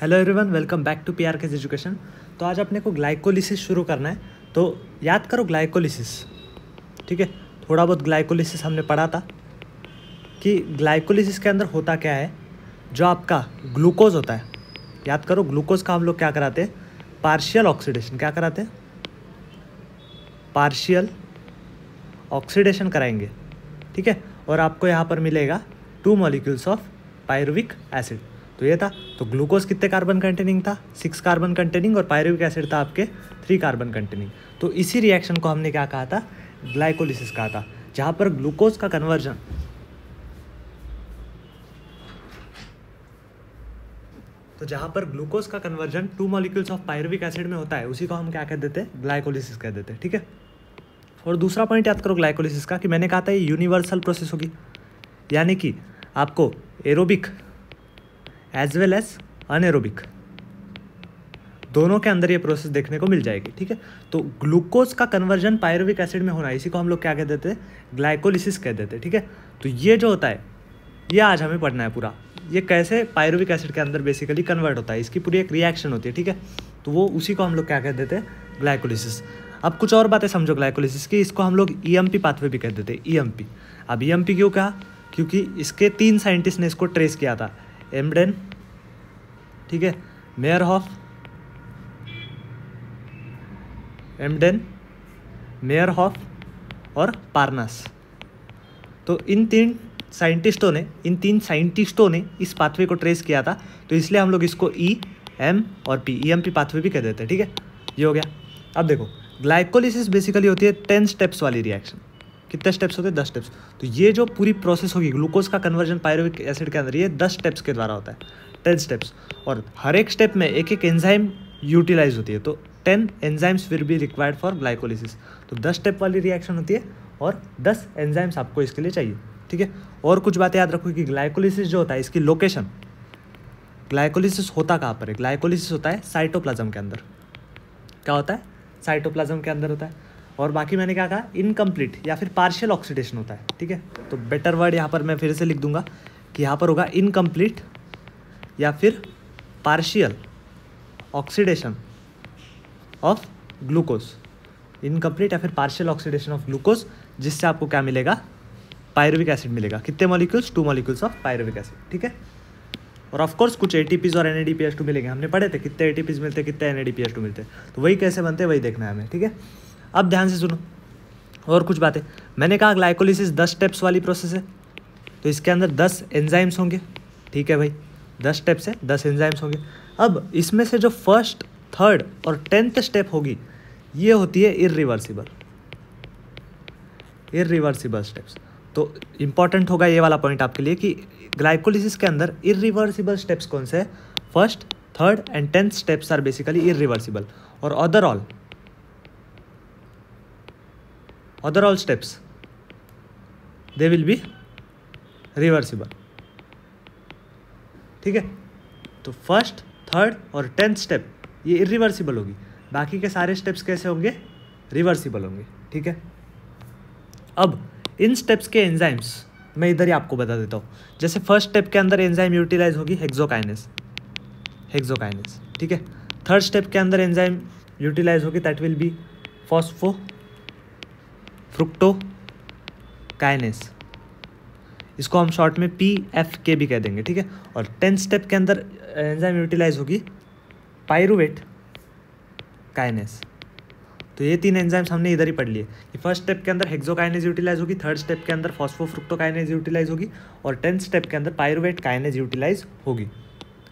Hello everyone, welcome back to PRK's education. तो आज अपने को ग्लाइकोलिसिस शुरू करना है। तो याद करो ग्लाइकोलिसिस, ठीक है। थोड़ा बहुत ग्लाइकोलिसिस हमने पढ़ा था कि ग्लाइकोलिसिस के अंदर होता क्या है। जो आपका ग्लूकोज होता है, याद करो ग्लूकोज का हम लोग क्या कराते हैं, पार्शियल ऑक्सीडेशन। क्या कराते हैं? पार्शियल ऑक्सीडेशन कराएंगे, ठीक है। और आपको यहाँ पर मिलेगा 2 मॉलिक्यूल्स ऑफ पायरुविक एसिड। तो ये था, तो ग्लूकोज कितने कार्बन कंटेनिंग था? 6 कार्बन कंटेनिंग, और पायरुविक एसिड था आपके 3 कार्बन कंटेनिंग। तो इसी रिएक्शन को हमने क्या कहा था? ग्लाइकोलिसिस कहा था, जहाँ पर ग्लूकोज का कन्वर्जन जहाँ पर ग्लूकोज का conversion 2 molecules of pyruvic acid में होता है, उसी को हम क्या कह देते हैं? ग्लाइकोलिसिस कह देते हैं, ठीक है। और दूसरा पॉइंट याद करो ग्लाइकोलिसिस का, कि मैंने कहा था ये यूनिवर्सल प्रोसेस होगी, यानी कि आपको aerobic as well as anaerobic दोनों के अंदर ये प्रोसेस देखने को मिल जाएगी, ठीक है। तो ग्लूकोज का कन्वर्जन पायरुविक एसिड में होना, इसी को हम लोग क्या कह देते हैं? ग्लाइकोलिसिस कह देते हैं, ठीक है। तो ये जो होता है, ये आज हमें पढ़ना है पूरा, ये कैसे पायरुविक एसिड के अंदर बेसिकली कन्वर्ट होता है, इसकी पूरी एक रिएक्शन होती है, ठीक है। तो वो उसी को हम लोग क्या कह देते हैं? ग्लाइकोलिसिस। अब कुछ और बातें समझो ग्लाइकोलिसिस की, इसको हम लोग ईएमपी पाथवे भी कह देते हैं, ईएमपी। अब ईएमपी क्यों कहा? क्योंकि इसके 3 साइंटिस्ट ने इसको ट्रेस किया था, एम्डेन, ठीक है, मेयरहॉफ, एम्डेन, मेयरहॉफ और पार्नास। तो इन तीन साइंटिस्टों ने इस पाथवे को ट्रेस किया था, तो इसलिए हम लोग इसको ई एम और पी, ईएमपी पाथवे भी कह देते हैं, ठीक है। ये हो गया। अब देखो ग्लाइकोलिसिस बेसिकली होती है 10 स्टेप्स वाली रिएक्शन। कितने स्टेप्स होते हैं? 10 स्टेप्स। तो ये जो पूरी प्रोसेस होगी ग्लूकोज का कन्वर्जन पायरुविक एसिड के अंदर, ये 10 स्टेप्स के द्वारा होता है, 10 स्टेप्स। और हर एक स्टेप में एक एक एंजाइम यूटिलाइज होती है, तो 10 enzymes will be required for glycolysis. तो 10 स्टेप वाली रिएक्शन होती है और 10 एंजाइम्स आपको इसके लिए चाहिए, ठीक है। और कुछ बातें याद रखो कि ग्लाइकोलिसिस जो होता है, इसकी लोकेशन, ग्लाइकोलिसिस होता कहाँ पर है? ग्लाइकोलिसिस होता है साइटोप्लाज्म के अंदर। क्या होता है? साइटोप्लाज्म के अंदर होता है। और बाकी मैंने क्या कहा? इनकम्प्लीट या फिर पार्शियल ऑक्सीडेशन होता है, ठीक है। तो बेटर वर्ड यहाँ पर मैं फिर से लिख दूंगा कि यहाँ पर होगा इनकम्प्लीट या फिर partial oxidation of glucose. Incomplete या फिर पार्शियल ऑक्सीडेशन ऑफ ग्लूकोज, जिससे आपको क्या मिलेगा? पायरुविक एसिड मिलेगा। कितने molecules? 2 molecules of pyruvic acid, ठीक है। और ऑफ कोर्स कुछ एटीपीज और NADPH2 मिलेंगे। हमने पढ़े थे कितने एटीपीज मिलते हैं, कितने NADPH2 मिलते हैं। तो वही कैसे बनते हैं, वही देखना है हमें, ठीक है। अब ध्यान से सुनो और कुछ बातें। मैंने कहा ग्लाइकोलिसिस 10 स्टेप्स वाली प्रोसेस है, तो इसके अंदर 10 एंजाइम्स होंगे, ठीक है भाई। 10 स्टेप्स है, 10 एंजाइम्स होंगे। अब इसमें से जो फर्स्ट, थर्ड और 10th स्टेप होगी, ये होती है इर्रिवर्सिबल स्टेप्स। तो इंपॉर्टेंट होगा ये वाला पॉइंट आपके लिए कि ग्लाइकोलिसिस के अंदर इर्रिवर्सिबल स्टेप्स कौन से हैं? First, third and 10th steps are basically irreversible, और other all steps they will be reversible, ठीक है। तो फर्स्ट, थर्ड और 10th स्टेप ये इर्रिवर्सिबल होगी, बाकी के सारे स्टेप्स कैसे होंगे? रिवर्सिबल होंगे, ठीक है। अब इन स्टेप्स के एंजाइम्स मैं इधर ही आपको बता देता हूँ। जैसे फर्स्ट स्टेप के अंदर एंजाइम यूटिलाइज होगी हेक्सोकाइनेस, ठीक है। थर्ड स्टेप के अंदर एंजाइम यूटिलाइज होगी, दैट विल बी फॉस्फोफ्रुक्टोकाइनेस। इसको हम शॉर्ट में PFK भी कह देंगे, ठीक है। और 10th स्टेप के अंदर एंजाइम यूटिलाइज होगी पायरुवेट काइनेस। तो ये 3 एंजाइम्स हमने इधर ही पढ़ लिए कि फर्स्ट स्टेप के अंदर हेक्सोकाइनेज यूटिलाइज होगी, थर्ड स्टेप के अंदर फॉस्फोफ्रुक्टोकाइनेज यूटिलाइज होगी, और 10th स्टेप के अंदर पायरुवेट काइनेज यूटिलाइज होगी।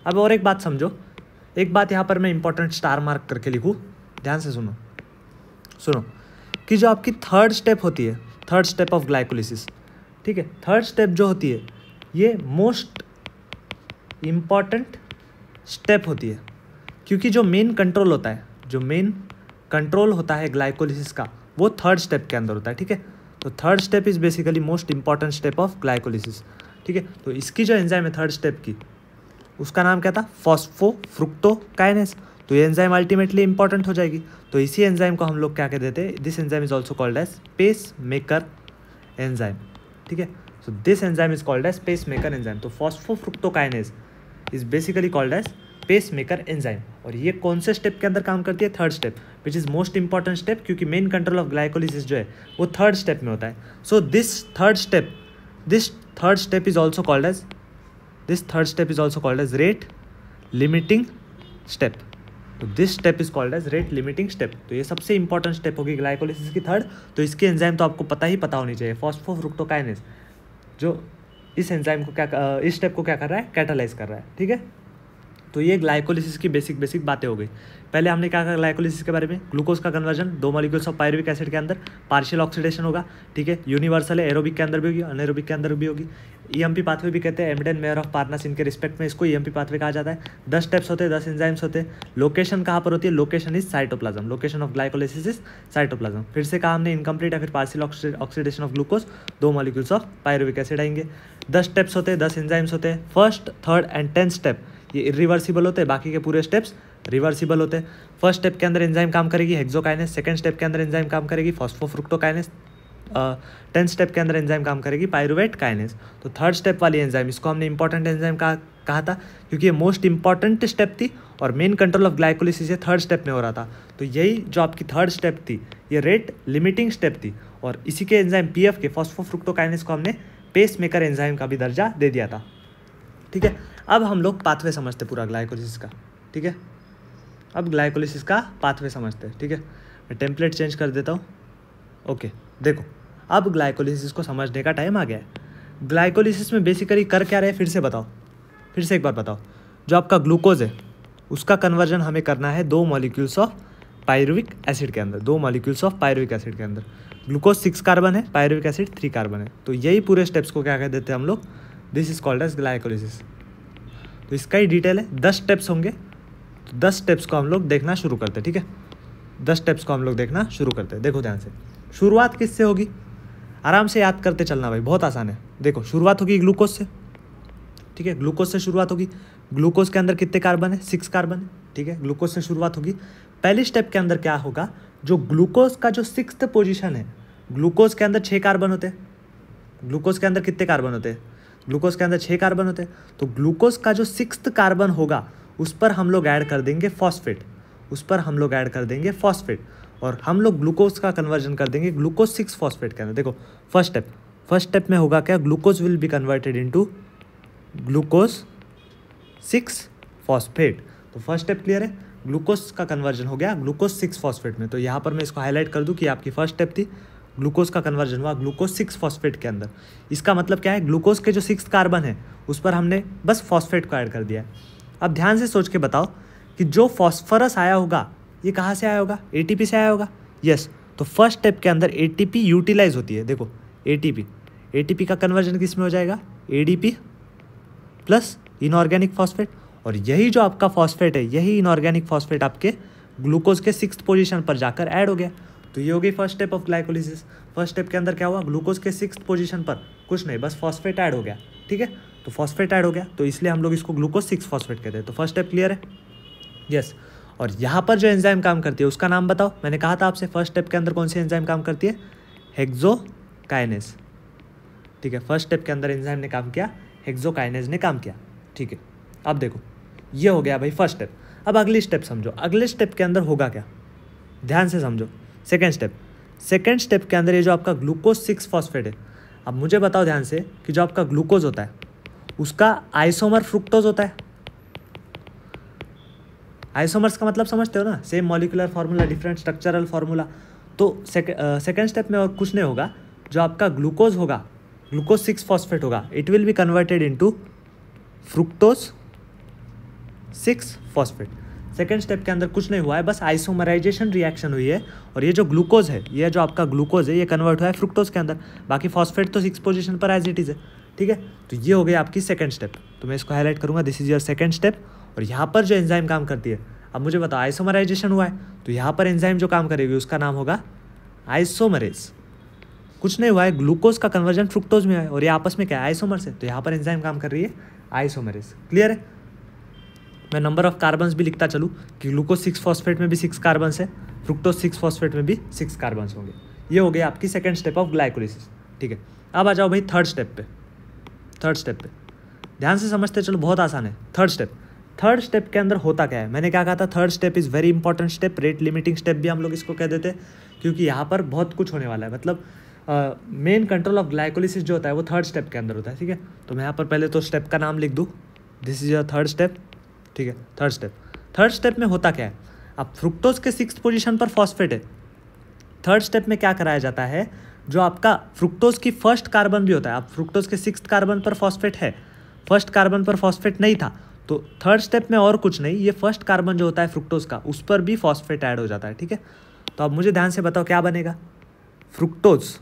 अब और एक बात समझो, एक बात यहाँ पर मैं इंपॉर्टेंट स्टार मार्क करके लिखूँ, ध्यान से सुनो कि जो आपकी थर्ड स्टेप होती है, थर्ड स्टेप ऑफ ग्लाइकोलिसिस, ठीक है, थर्ड स्टेप जो होती है, ये मोस्ट इम्पॉर्टेंट स्टेप होती है, क्योंकि जो मेन कंट्रोल होता है ग्लाइकोलिसिस का, वो थर्ड स्टेप के अंदर होता है, ठीक है। तो third step is basically most important step of glycolysis, ठीक है। तो इसकी जो एंजाइम है थर्ड स्टेप की, उसका नाम क्या था? फॉस्फोफ्रुक्टोकाइनेस। तो ये एंजाइम अल्टीमेटली इंपॉर्टेंट हो जाएगी। तो इसी एंजाइम को हम लोग क्या कह देते हैं? This enzyme is also called as pacemaker enzyme, ठीक है। So this enzyme is called as pacemaker enzyme. तो phosphofructokinase is basically called as pacemaker enzyme. और ये कौन से स्टेप के अंदर काम करती है? Third step, which is most important step, क्योंकि मेन कंट्रोल ऑफ ग्लाइकोलिसिस जो है वो थर्ड स्टेप में होता है। So this third step is also called as rate limiting step. तो this step is called as rate limiting step. तो ये सबसे इंपॉर्टेंट स्टेप होगी ग्लाइकोलिसिस की थर्ड। तो इसकी एंजाइम तो आपको पता होनी चाहिए, फॉस्फोफ्रुक्टोकाइनेज, जो इस एंजाइम को इस स्टेप को क्या कर रहा है? कैटालाइज कर रहा है। ठीक है, तो ये ग्लाइकोलिसिस की बेसिक बातें हो गई। पहले हमने क्या कहा ग्लाइकोलिसिस के बारे में? ग्लूकोज का conversion 2 molecules of pyruvic acid के अंदर पार्शियल ऑक्सीडेशन होगा। ठीक है, यूनिवर्सल है, एरोबिक के अंदर भी होगी, अनएरोबिक के अंदर भी होगी। ईएमपी पाथवे भी कहते हैं, एमडेन, मेयर ऑफ पार्नास, इनके रिस्पेक्ट में इसको ईएमपी पाथवे कहा जाता है। 10 स्टेप्स होते हैं, 10 एंजाइम्स होते हैं। लोकेशन कहाँ पर होती है? Location is cytoplasm, location of glycolysis is cytoplasm. फिर से कहा हमने इनकम्प्लीट या फिर partial oxidation of glucose 2 molecules of pyruvic acid आएंगे। 10 स्टेप्स होते हैं, 10 एंजाइम्स होते हैं। First, third and 10th step ये इरिवर्सिबल होते हैं, बाकी के पूरे स्टेप्स रिवर्सिबल होते हैं। फर्स्ट स्टेप के अंदर एंजाइम काम करेगी हेक्सोकाइनेस, सेकंड स्टेप के अंदर एंजाइम काम करेगी फॉस्फोफ्रुक्टोकाइनेस, 10th स्टेप के अंदर एंजाइम काम करेगी पायरुवेट काइनेस। तो थर्ड स्टेप वाली एंजाइम, इसको हमने इंपॉर्टेंट एंजाइम कहा था क्योंकि ये मोस्ट इंपॉर्टेंट स्टेप थी और मेन कंट्रोल ऑफ ग्लाइकोलिसिस ये थर्ड स्टेप में हो रहा था। तो यही जो आपकी थर्ड स्टेप थी ये रेट लिमिटिंग स्टेप थी, और इसी के एंजाइम पीएफ के फॉस्फोफ्रुक्टोकाइनेस को हमने पेस मेकर एंजाइम का भी दर्जा दे दिया था। ठीक है, अब हम लोग पाथवे समझते पूरा ग्लाइकोलिसिस का। ठीक है, अब ग्लाइकोलिसिस का पाथवे समझते हैं। ठीक है, मैं टेम्पलेट चेंज कर देता हूँ। ओके, देखो अब ग्लाइकोलिसिस को समझने का टाइम आ गया है। ग्लाइकोलिसिस में बेसिकली कर क्या रहे फिर से एक बार बताओ। जो आपका ग्लूकोज है उसका कन्वर्जन हमें करना है 2 मॉलिक्यूल्स ऑफ पायरुविक एसिड के अंदर, 2 मॉलिक्यूल्स ऑफ पायरुविक एसिड के अंदर। ग्लूकोज 6 कार्बन है, पायरुविक एसिड 3 कार्बन है। तो यही पूरे स्टेप्स को क्या कह देते हैं हम लोग? This is called as glycolysis. तो इसका ही डिटेल है, 10 स्टेप्स होंगे। तो 10 स्टेप्स को हम लोग देखना शुरू करते हैं। ठीक है, 10 स्टेप्स को हम लोग देखना शुरू करते हैं। देखो ध्यान से, शुरुआत किससे होगी? आराम से याद करते चलना भाई, बहुत आसान है। देखो शुरुआत होगी ग्लूकोज से। ठीक है, ग्लूकोज से शुरुआत होगी। ग्लूकोज के अंदर कितने कार्बन है? 6 कार्बन है। ठीक है, ग्लूकोज से शुरुआत होगी। पहली स्टेप के अंदर क्या होगा? जो ग्लूकोज का जो 6th पोजीशन है, ग्लूकोज के अंदर 6 कार्बन होते हैं। ग्लूकोज के अंदर कितने कार्बन होते हैं? ग्लूकोज के अंदर 6 कार्बन होते हैं। तो ग्लूकोज का जो 6th कार्बन होगा उस पर हम लोग ऐड कर देंगे फॉस्फेट, और हम लोग ग्लूकोज का कन्वर्जन कर देंगे ग्लूकोज 6 फॉस्फेट के अंदर। देखो फर्स्ट स्टेप में होगा क्या? Glucose will be converted into glucose 6 phosphate. तो फर्स्ट स्टेप क्लियर है, ग्लूकोज का कन्वर्जन हो गया ग्लूकोज 6 फॉस्फेट में। तो यहाँ पर मैं इसको हाईलाइट कर दूँ कि आपकी फर्स्ट स्टेप थी, ग्लूकोज का कन्वर्जन हुआ ग्लूकोज 6 फॉस्फेट के अंदर। इसका मतलब क्या है? ग्लूकोज के जो 6th कार्बन है उस पर हमने बस फॉस्फेट को ऐड कर दिया है। अब ध्यान से सोच के बताओ कि जो फॉस्फोरस आया होगा ये कहाँ से आया होगा? एटीपी से आया होगा। यस, तो फर्स्ट स्टेप के अंदर एटीपी यूटिलाइज होती है। देखो एटीपी का कन्वर्जन किस में हो जाएगा? ADP plus inorganic phosphate. और यही जो आपका फॉस्फेट है, यही इनऑर्गेनिक फॉस्फेट आपके ग्लूकोज के 6th पोजीशन पर जाकर ऐड हो गया। तो ये हो गई first step of glycolysis. First step के अंदर क्या हुआ? ग्लूकोज के 6th पोजीशन पर कुछ नहीं, बस फॉस्फेट ऐड हो गया। ठीक है, तो फॉस्फेट ऐड हो गया, तो इसलिए हम लोग इसको ग्लूकोज 6 फॉस्फेट कहते हैं। तो फर्स्ट स्टेप क्लियर है? यस। और यहाँ पर जो एंजाइम काम करती है उसका नाम बताओ। मैंने कहा था आपसे फर्स्ट स्टेप के अंदर कौन सी एंजाइम काम करती है? हेक्सोकाइनेस। ठीक है, फर्स्ट स्टेप के अंदर एंजाइम ने काम किया, हेक्सोकाइनेस ने काम किया। ठीक है, अब देखो ये हो गया भाई फर्स्ट स्टेप। अब अगली स्टेप समझो, अगले स्टेप के अंदर होगा क्या? ध्यान से समझो। सेकेंड स्टेप के अंदर ये जो आपका ग्लूकोज 6 फॉस्फेट है, अब मुझे बताओ ध्यान से कि जो आपका ग्लूकोज होता है उसका आइसोमर फ्रुक्टोज होता है। आइसोमर्स का मतलब समझते हो ना? Same molecular formula, different structural formula. तो सेकेंड स्टेप में और कुछ नहीं होगा, जो आपका ग्लूकोज होगा, ग्लूकोज 6 फॉस्फेट होगा, it will be converted into fructose 6 phosphate. Second step के अंदर कुछ नहीं हुआ है, बस आइसोमराइजेशन रिएक्शन हुई है, और ये जो ग्लूकोज है, ये जो आपका ग्लूकोज है, ये कन्वर्ट हुआ है फ्रुक्टोज के अंदर। बाकी फॉस्फेट तो 6 पोजीशन पर एज इट इज है। ठीक है, तो ये हो गई आपकी सेकेंड स्टेप। तो मैं इसको हाईलाइट करूंगा, this is your second step. और यहाँ पर जो एंजाइम काम करती है, अब मुझे बताओ आइसोमराइजेशन हुआ है, तो यहाँ पर एंजाइम जो काम करेगी उसका नाम होगा आइसोमरेज। कुछ नहीं हुआ है, ग्लूकोज का कन्वर्जन फ्रुक्टोज में है और ये आपस में क्या है? आइसोमर्स है। तो यहाँ पर एंजाइम काम कर रही है आइसोमरेज। क्लियर है? मैं नंबर ऑफ कार्बन्स भी लिखता चलूँ कि ग्लूकोज 6 फॉस्फेट में भी 6 कार्बन्स है, फ्रुक्टोज 6 फॉस्फेट में भी 6 कार्बन्स होंगे। ये हो गई आपकी सेकेंड स्टेप ऑफ ग्लाइकोलिसिस। ठीक है, अब आ जाओ भाई थर्ड स्टेप पे। ध्यान से समझते चलो, बहुत आसान है। थर्ड स्टेप, थर्ड स्टेप के अंदर होता क्या है, मैंने क्या कहा था, third step is very important step, rate limiting step भी हम लोग इसको कह देते हैं, क्योंकि यहाँ पर बहुत कुछ होने वाला है। मतलब मेन कंट्रोल ऑफ ग्लाइकोलिसिस जो होता है वो थर्ड स्टेप के अंदर होता है, ठीक है। तो मैं यहाँ पर पहले तो स्टेप का नाम लिख दूँ, this is your third step, ठीक है। थर्ड स्टेप में होता क्या है, अब फ्रुक्टोज के 6th पोजीशन पर फॉस्फेट है। थर्ड स्टेप में क्या कराया जाता है, जो आपका फ्रुक्टोज की फर्स्ट कार्बन भी होता है, अब फ्रुक्टोज के 6th कार्बन पर फॉस्फेट है, फर्स्ट कार्बन पर फॉस्फेट नहीं था, तो थर्ड स्टेप में और कुछ नहीं, ये फर्स्ट कार्बन जो होता है फ्रुक्टोज का उस पर भी फॉस्फेट ऐड हो जाता है, ठीक है। तो अब मुझे ध्यान से बताओ क्या बनेगा, फ्रुक्टोज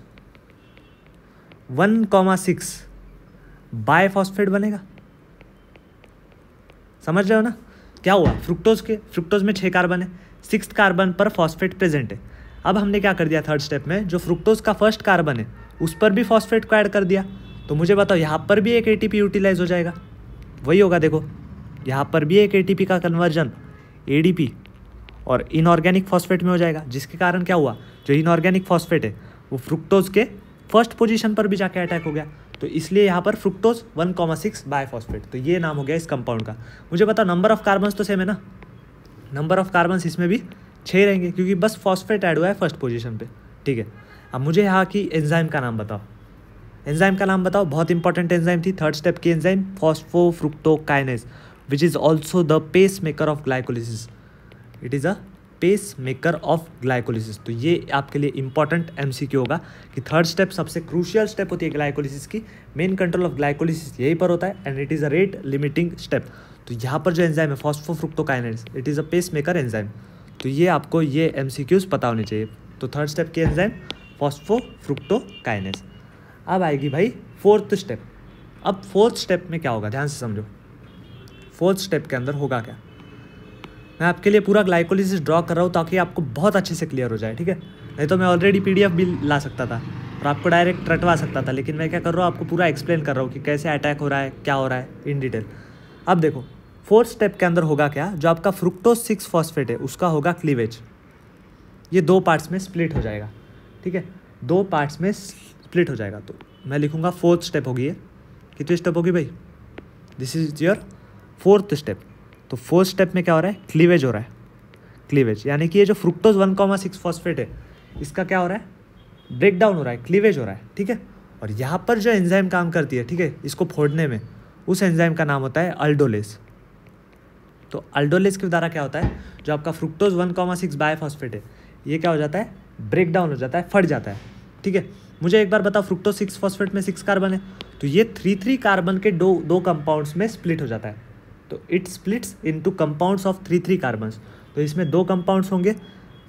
1,6 बाय फॉस्फेट बनेगा, समझ रहे हो ना। क्या हुआ, फ्रुक्टोज में 6 कार्बन है, 6th कार्बन पर फॉस्फेट प्रेजेंट है। अब हमने क्या कर दिया थर्ड स्टेप में, जो फ्रुक्टोज का फर्स्ट कार्बन है उस पर भी फॉस्फेट को ऐड कर दिया, तो मुझे बताओ यहाँ पर भी एक एटीपी यूटिलाइज हो जाएगा, वही होगा, देखो यहाँ पर भी एक एटीपी का कन्वर्जन एडीपी और इनऑर्गेनिक फॉस्फेट में हो जाएगा, जिसके कारण क्या हुआ, जो इनऑर्गेनिक फॉस्फेट है वो फ्रुक्टोज के फर्स्ट पोजीशन पर भी जाके अटैक हो गया, तो इसलिए यहाँ पर फ्रुक्टोज 1,6 बाय फॉस्फेट, तो ये नाम हो गया इस कंपाउंड का। मुझे बताओ नंबर ऑफ कार्बन्स तो सेम है ना, नंबर ऑफ कार्बन्स इसमें भी 6 रहेंगे, क्योंकि बस फॉस्फेट ऐड हुआ है फर्स्ट पोजीशन पे, ठीक है। अब मुझे यहाँ की एंजाइम का नाम बताओ, एंजाइम का नाम बताओ, बहुत इंपॉर्टेंट एंजाइम थी थर्ड स्टेप की enzyme, phosphofructokinase, which is also the pace maker of glycolysis, it is a pace maker of glycolysis. तो ये आपके लिए इंपॉर्टेंट एमसीक्यू होगा कि थर्ड स्टेप सबसे क्रूशियल स्टेप होती है ग्लाइकोलिसिस की, मेन कंट्रोल ऑफ ग्लाइकोलिसिस यहीं पर होता है, and it is a rate limiting step. तो यहाँ पर जो एंजाइम है phosphofructokinase, it is a pace maker enzyme, तो ये आपको ये एमसीक्यूज पता होने चाहिए। तो थर्ड स्टेप की एंजाइम फॉस्फोफ्रुक्टोकाइनेज। अब आएगी भाई फोर्थ स्टेप। अब फोर्थ स्टेप में क्या होगा, ध्यान से समझो, फोर्थ स्टेप के अंदर होगा क्या, मैं आपके लिए पूरा ग्लाइकोलिसिस ड्रॉ कर रहा हूँ ताकि आपको बहुत अच्छे से क्लियर हो जाए, ठीक है। नहीं तो मैं ऑलरेडी पीडीएफ भी ला सकता था और आपको डायरेक्ट रटवा सकता था, लेकिन मैं क्या कर रहा हूँ, आपको पूरा एक्सप्लेन कर रहा हूँ कि कैसे अटैक हो रहा है, क्या हो रहा है इन डिटेल। अब देखो फोर्थ स्टेप के अंदर होगा क्या, जो आपका फ्रुक्टोज 6 फॉस्फेट है उसका होगा क्लीवेज, ये 2 पार्ट्स में स्प्लिट हो जाएगा, ठीक है, 2 पार्ट्स में स्प्लिट हो जाएगा। तो मैं लिखूँगा फोर्थ स्टेप होगी, ये कितनी स्टेप होगी भाई, this is your fourth step. तो फोर्थ स्टेप में क्या हो रहा है, क्लीवेज हो रहा है, क्लीवेज यानी कि ये जो फ्रुक्टोज 1,6 फॉस्फेट है इसका क्या हो रहा है, ब्रेक डाउन हो रहा है, क्लीवेज हो रहा है, ठीक है। और यहाँ पर जो एंजाइम काम करती है, ठीक है, इसको फोड़ने में, उस एंजाइम का नाम होता है अल्डोलेज। तो अल्डोलेज के द्वारा क्या होता है, जो आपका फ्रुक्टोज 1,6 बायफॉस्फेट है ये क्या हो जाता है, ब्रेक डाउन हो जाता है, फट जाता है, ठीक है। मुझे एक बार बताओ, फ्रुक्टोज 6 फॉस्फेट में 6 कार्बन है, तो ये 3 कार्बन के दो कंपाउंड्स में स्प्लिट हो जाता है, तो it splits into compounds of 3 carbons. तो इसमें 2 कंपाउंड्स होंगे,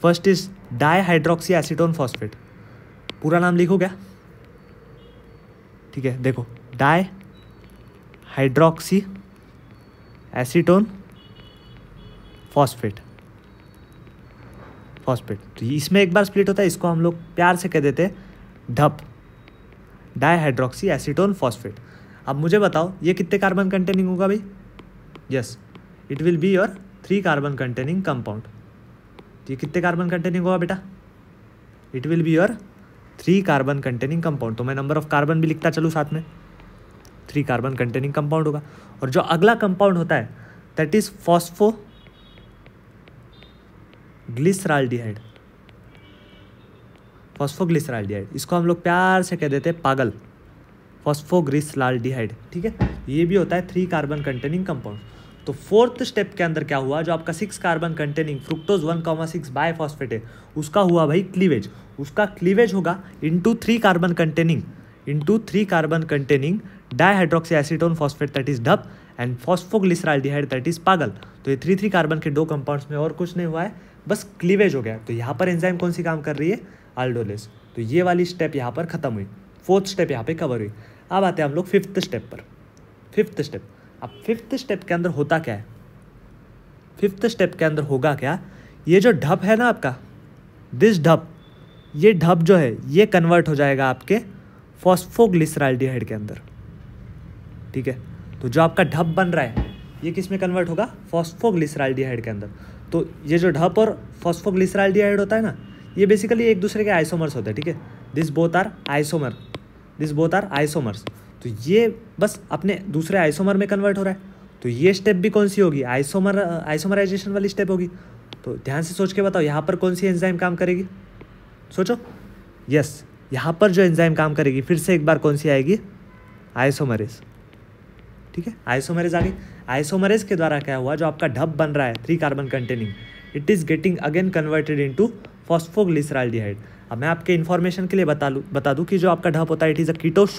first is dihydroxy acetone phosphate, पूरा नाम लिखो क्या, ठीक है, देखो डाईहाइड्रोक्सी एसीटोन फॉस्फेट, तो इसमें एक बार स्प्लिट होता है, इसको हम लोग प्यार से कह देते हैं ढप, डाईहाइड्रोक्सी एसीटोन फॉस्फेट। अब मुझे बताओ ये कितने कार्बन कंटेनिंग होगा भाई, yes it will be your 3 carbon containing compound. ये कितने कार्बन कंटेनिंग होगा बेटा, it will be your 3 carbon containing compound. तो मैं नंबर ऑफ कार्बन भी लिखता चलूँ साथ में, 3 कार्बन कंटेनिंग कंपाउंड होगा। और जो अगला कंपाउंड होता है दैट इज फॉस्फोग्लिसराल्डिहाइड, इसको हम लोग प्यार से कह देते हैं पागल, फॉस्फोग्लिसराल्डिहाइड, ठीक है। ये भी होता है 3 कार्बन कंटेनिंग कंपाउंड। तो फोर्थ स्टेप के अंदर क्या हुआ, जो आपका 6 कार्बन कंटेनिंग फ्रुक्टोज 1,6 बायफॉस्फेट है उसका हुआ भाई क्लीवेज, उसका क्लीवेज होगा into 3 carbon containing dihydroxy acetone phosphate that is DHAP and phosphoglyceraldehyde that is PGAL. तो ये 3 कार्बन के 2 कंपाउंड्स में और कुछ नहीं हुआ है, बस क्लीवेज हो गया। तो यहाँ पर एंजाइम कौन सी काम कर रही है, अल्डोलेज। तो ये वाली स्टेप यहाँ पर खत्म हुई, फोर्थ स्टेप यहाँ पे कवर हुई। अब आते हैं हम लोग फिफ्थ स्टेप पर। फिफ्थ स्टेप, अब फिफ्थ स्टेप के अंदर होता क्या है, फिफ्थ स्टेप के अंदर होगा क्या, ये जो ढप है ना आपका, दिस ढप, ये ढप जो है ये कन्वर्ट हो जाएगा आपके फॉस्फोग्लिसराल्डिहाइड के अंदर, ठीक है। तो जो आपका ढप बन रहा है ये किस में कन्वर्ट होगा, फॉस्फोग्लिसराल्डिहाइड के अंदर। तो ये जो ढप और फॉस्फोग्लिसराल्डिहाइड होता है ना, ये बेसिकली एक दूसरे के आइसोमर्स होते हैं, ठीक है। This both are isomers. तो ये बस अपने दूसरे आइसोमर में कन्वर्ट हो रहा है। तो ये स्टेप भी कौन सी होगी, आइसोमराइजेशन वाली स्टेप होगी। तो ध्यान से सोच के बताओ यहाँ पर कौन सी एंजाइम काम करेगी, सोचो। यस, यहाँ पर जो एंजाइम काम करेगी फिर से एक बार कौन सी आएगी, आइसोमरेज। ठीक है, आइसोमरेज आ गई। आइसोमरेज के द्वारा क्या हुआ, जो आपका ढप बन रहा है 3 carbon containing, it is getting again converted into phosphoglyceraldehyde. अब मैं आपके इन्फॉर्मेशन के लिए बता दूं कि जो आपका ढप होता है it is a ketose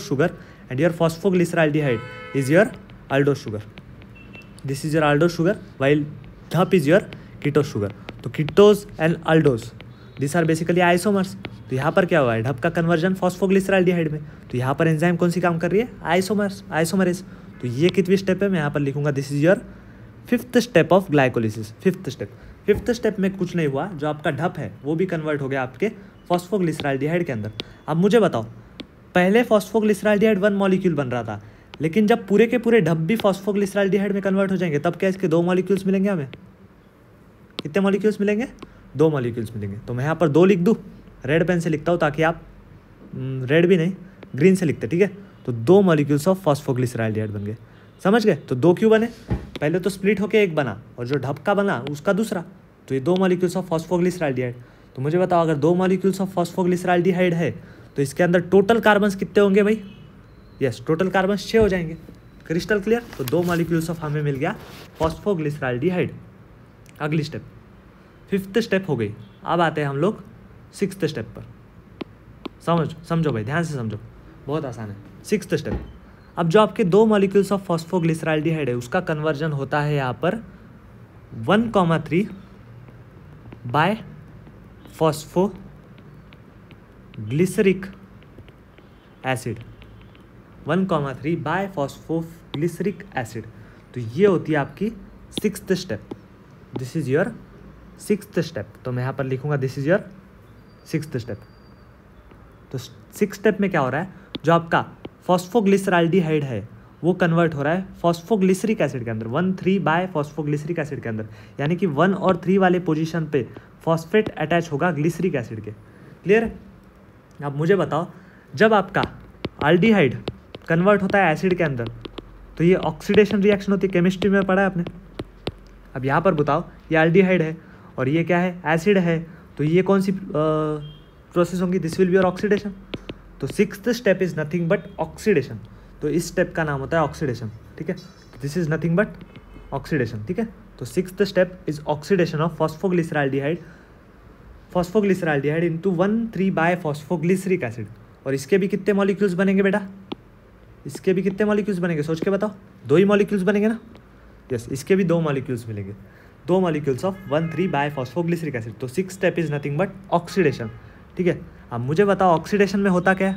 sugar and your phosphoglyceraldehyde is your aldose sugar. This is your aldose sugar while DHAP is your ketose sugar. तो ketose and aldose this are basically isomers. तो यहाँ पर क्या हुआ है, ढप का कन्वर्जन फॉस्फोग्लिसराल्डिहाइड में। तो यहाँ पर एंजाइम कौन सी काम कर रही है, आइसोमरेज। तो ये कितनी स्टेप है, मैं यहाँ पर लिखूंगा this is your 5th step of glycolysis. 5th step में कुछ नहीं हुआ, जो आपका ढप है वो भी कन्वर्ट हो गया आपके फॉस्फोग्लिसराल्डिहाइड के अंदर। अब मुझे बताओ, पहले फॉस्फोग्लिसराल्डिहाइड 1 मॉलिक्यूल बन रहा था, लेकिन जब पूरे के पूरे ढप भी फॉस्फोग्लिसराल्डिहाइड में कन्वर्ट हो जाएंगे तब क्या इसके 2 मॉलिक्यूल्स मिलेंगे हमें। कितने मॉलिक्यूल्स मिलेंगे, 2 मॉलिक्यूल्स मिलेंगे। तो मैं यहाँ पर 2 लिख दूँ, रेड पेन से लिखता हूँ ताकि आप रेड भी नहीं ग्रीन से लिखते, ठीक है। तो 2 मॉलिक्यूल्स ऑफ फॉस्फोग्लिसराल्डिहाइड बन गए, समझ गए। तो 2 क्यों बने, पहले तो स्प्लिट होके एक बना और जो ढप का बना उसका दूसरा। तो ये 2 मॉलिक्यूल्स ऑफ फॉस्फोग्लिसराल्डिहाइड। तो मुझे बताओ, अगर 2 मॉलिक्यूल्स ऑफ फॉस्फोग्लिसराल्डिहाइड है तो इसके अंदर टोटल कार्बन्स कितने होंगे भाई, यस टोटल कार्बन्स 6 हो जाएंगे। Crystal clear. तो 2 मॉलिक्यूल्स ऑफ हमें मिल गया फॉस्फोग्लिसराल्डिहाइड। अगली स्टेप 5th स्टेप हो गई। अब आते हैं हम लोग 6th स्टेप पर। समझो भाई, ध्यान से समझो, बहुत आसान है। 6th स्टेप, अब जो आपके 2 मॉलिक्यूल्स ऑफ फॉस्फोग्लिसराल्डिहाइड है उसका कन्वर्जन होता है यहाँ पर 1,3 bi phosphoglyceric acid. 1,3 bi phosphoglyceric acid. तो ये होती है आपकी 6th step. This is your 6th step. तो मैं यहाँ पर लिखूंगा this is your 6th step. तो 6th स्टेप में क्या हो रहा है, जो आपका फॉस्फोग्लिसराल्डिहाइड है वो कन्वर्ट हो रहा है फॉस्फोग्लिसरिक एसिड के अंदर, 1,3 बाय फॉस्फोग्लिसरिक एसिड के अंदर। यानी कि 1 और 3 वाले पोजीशन पे फॉस्फेट अटैच होगा ग्लिसरिक एसिड के। क्लियर है। अब मुझे बताओ, जब आपका एल्डिहाइड कन्वर्ट होता है एसिड के अंदर तो ये ऑक्सीडेशन रिएक्शन होती है, केमिस्ट्री में पढ़ा है आपने। अब यहाँ पर बताओ, ये एल्डिहाइड है और ये क्या है, एसिड है। तो ये कौन सी प्रोसेस होंगी, this will be your oxidation. तो 6th step is nothing but oxidation. तो इस स्टेप का नाम होता है ऑक्सीडेशन, ठीक है। This is nothing but oxidation, ठीक है। तो 6th step is oxidation of phosphoglyceraldehyde into 1,3 bi phosphoglyceric acid. और इसके भी कितने मॉलिक्यूल्स बनेंगे बेटा, इसके भी कितने मॉलिक्यूल्स बनेंगे, सोच के बताओ। 2 ही मॉलिक्यूल्स बनेंगे ना, यस। इसके भी 2 मॉलिक्यूल्स मिलेंगे, 2 molecules of 1,3 bi phosphoglyceric acid. तो 6th step is nothing but oxidation, ठीक है। अब मुझे बताओ ऑक्सीडेशन में होता क्या है,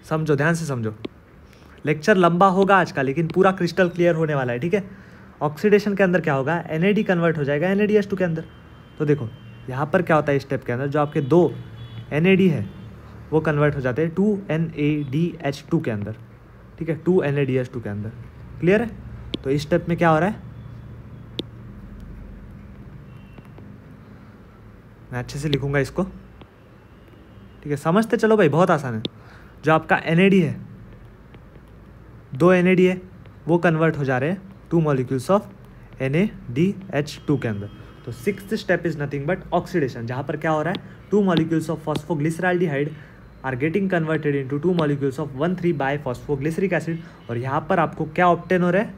समझो, ध्यान से समझो। लेक्चर लंबा होगा आज का, लेकिन पूरा क्रिस्टल क्लियर होने वाला है, ठीक है। ऑक्सीडेशन के अंदर क्या होगा, NAD कन्वर्ट हो जाएगा NADH2 के अंदर। तो देखो यहाँ पर क्या होता है, इस स्टेप के अंदर जो आपके 2 NAD है वो कन्वर्ट हो जाते हैं 2NADH2 के अंदर, ठीक है, 2NADH2 के अंदर। क्लियर है। तो इस स्टेप में क्या हो रहा है, मैं अच्छे से लिखूंगा इसको, ठीक है। समझते चलो भाई, बहुत आसान है। जो आपका NAD है, 2 NAD है, वो कन्वर्ट हो जा रहे हैं 2 मॉलिक्यूल्स ऑफ NADH2 के अंदर। तो 6th step is nothing but oxidation, जहाँ पर क्या हो रहा है, 2 molecules of phosphoglyceraldehyde are getting converted into 2 molecules of 1,3 bi phosphoglyceric acid. और यहाँ पर आपको क्या ऑब्टेन हो रहा है,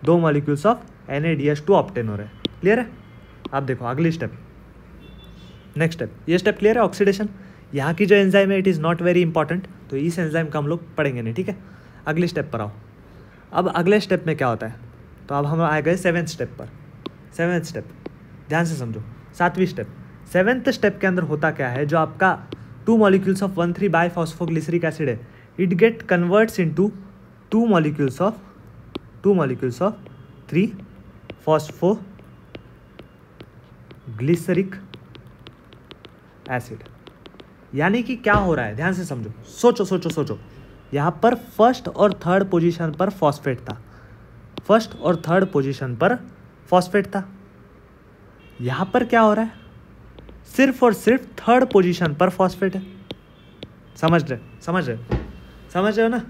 2 मॉलिक्यूल्स ऑफ NADH2 ऑब्टेन हो रहा है। क्लियर है। अब देखो अगली स्टेप, नेक्स्ट स्टेप, ये स्टेप क्लियर है, ऑक्सीडेशन। यहाँ की जो एंजाइम है it is not very important, तो इस एंजाइम का हम लोग पढ़ेंगे नहीं, ठीक है। अगली स्टेप पर आओ। अब अगले स्टेप में क्या होता है, तो अब हम आ गए 7th स्टेप पर। 7th स्टेप ध्यान से समझो, 7वीं स्टेप। 7th स्टेप के अंदर होता क्या है, जो आपका 2 molecules of 1,3 bi phosphoglyceric acid है, it get converts into 2 molecules of 3 phosphoglyceric acid. यानी कि क्या हो रहा है, ध्यान से समझो, सोचो। यहाँ पर 1st और 3rd पोजीशन पर फॉस्फेट था, 1st और 3rd पोजीशन पर फॉस्फेट था। यहाँ पर क्या हो रहा है, सिर्फ और सिर्फ 3rd पोजीशन पर फॉस्फेट है। समझ रहे हो ना।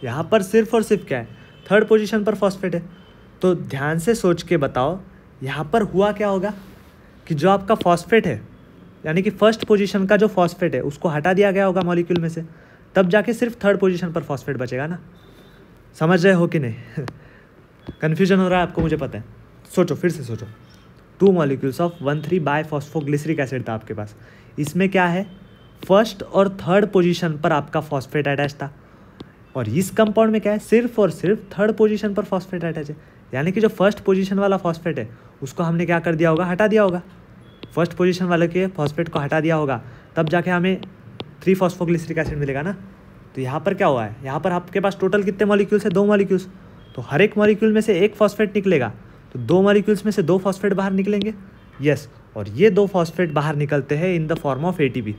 यहाँ पर सिर्फ और सिर्फ क्या है, थर्ड पोजीशन पर फॉस्फेट है। तो ध्यान से सोच के बताओ यहाँ पर हुआ क्या होगा कि जो आपका फॉस्फेट है, यानी कि फर्स्ट पोजीशन का जो फॉस्फेट है उसको हटा दिया गया होगा मॉलिक्यूल में से, तब जाके सिर्फ थर्ड पोजीशन पर फॉस्फेट बचेगा ना। समझ रहे हो कि नहीं? कन्फ्यूजन हो रहा है आपको, मुझे पता है। सोचो, फिर से सोचो। 2 मॉलिक्यूल्स ऑफ 1,3 बायफॉस्फोग्लिसरिक एसिड था आपके पास। इसमें क्या है, फर्स्ट और थर्ड पोजीशन पर आपका फॉस्फेट अटैच था, और इस कंपाउंड में क्या है, सिर्फ और सिर्फ थर्ड पोजीशन पर फॉस्फेट अटैच है। यानी कि जो फर्स्ट पोजीशन वाला फॉस्फेट है उसको हमने क्या कर दिया होगा, हटा दिया होगा। फर्स्ट पोजीशन वाले के फॉस्फेट को हटा दिया होगा, तब जाके हमें 3 फॉस्फोग्लिसरिक एसिड मिलेगा ना। तो यहाँ पर क्या हुआ है, यहाँ पर आपके पास टोटल कितने मॉलिक्यूल्स है, 2 मॉलिक्यूल्स। तो हर एक मॉलिक्यूल में से एक फॉस्फेट निकलेगा, तो 2 मॉलिक्यूल्स में से 2 फॉस्फेट बाहर निकलेंगे। यस, और ये 2 फॉस्फेट बाहर निकलते हैं in the form of ATP।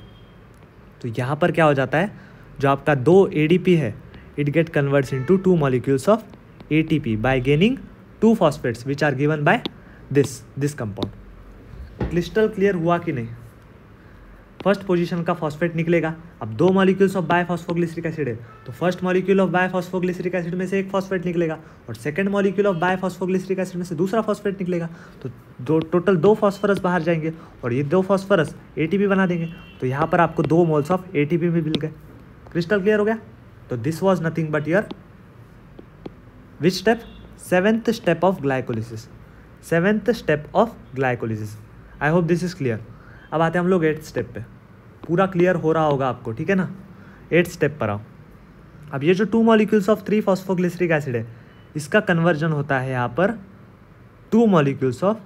तो यहाँ पर क्या हो जाता है, जो आपका 2 ADP है, it get converts into 2 molecules of ATP by gaining 2 phosphates which are given by this compound. Crystal clear हुआ कि नहीं? फर्स्ट पोजीशन का फॉस्फेट निकलेगा। अब 2 मॉलिक्यूल्स ऑफ बायफॉस्फोग्लिसरिक एसिड है, तो फर्स्ट मॉलिक्यूल ऑफ बायफॉस्फोग्लिसरिक एसिड में से एक फॉस्फेट निकलेगा, और सेकंड मॉलिक्यूल ऑफ बायफॉस्फोग्लिसरिक एसिड में से दूसरा फॉस्फेट निकलेगा। तो टोटल 2 फॉस्फोरस बाहर जाएंगे, और ये 2 फॉस्फोरस ATP बना देंगे। तो यहाँ पर आपको 2 मोल्स ऑफ ATP भी मिल गए। क्रिस्टल क्लियर हो गया? तो this was nothing but your which step, 7th step of glycolysis. 7th step of glycolysis. I hope this is clear. अब आते हैं हम लोग 8th स्टेप पे। पूरा क्लियर हो रहा होगा आपको, ठीक है ना? 8th स्टेप पर आओ। अब ये जो 2 मॉलिक्यूल्स ऑफ 3 फॉस्फोग्लिसरिक एसिड है, इसका कन्वर्जन होता है यहाँ पर 2 मॉलिक्यूल्स ऑफ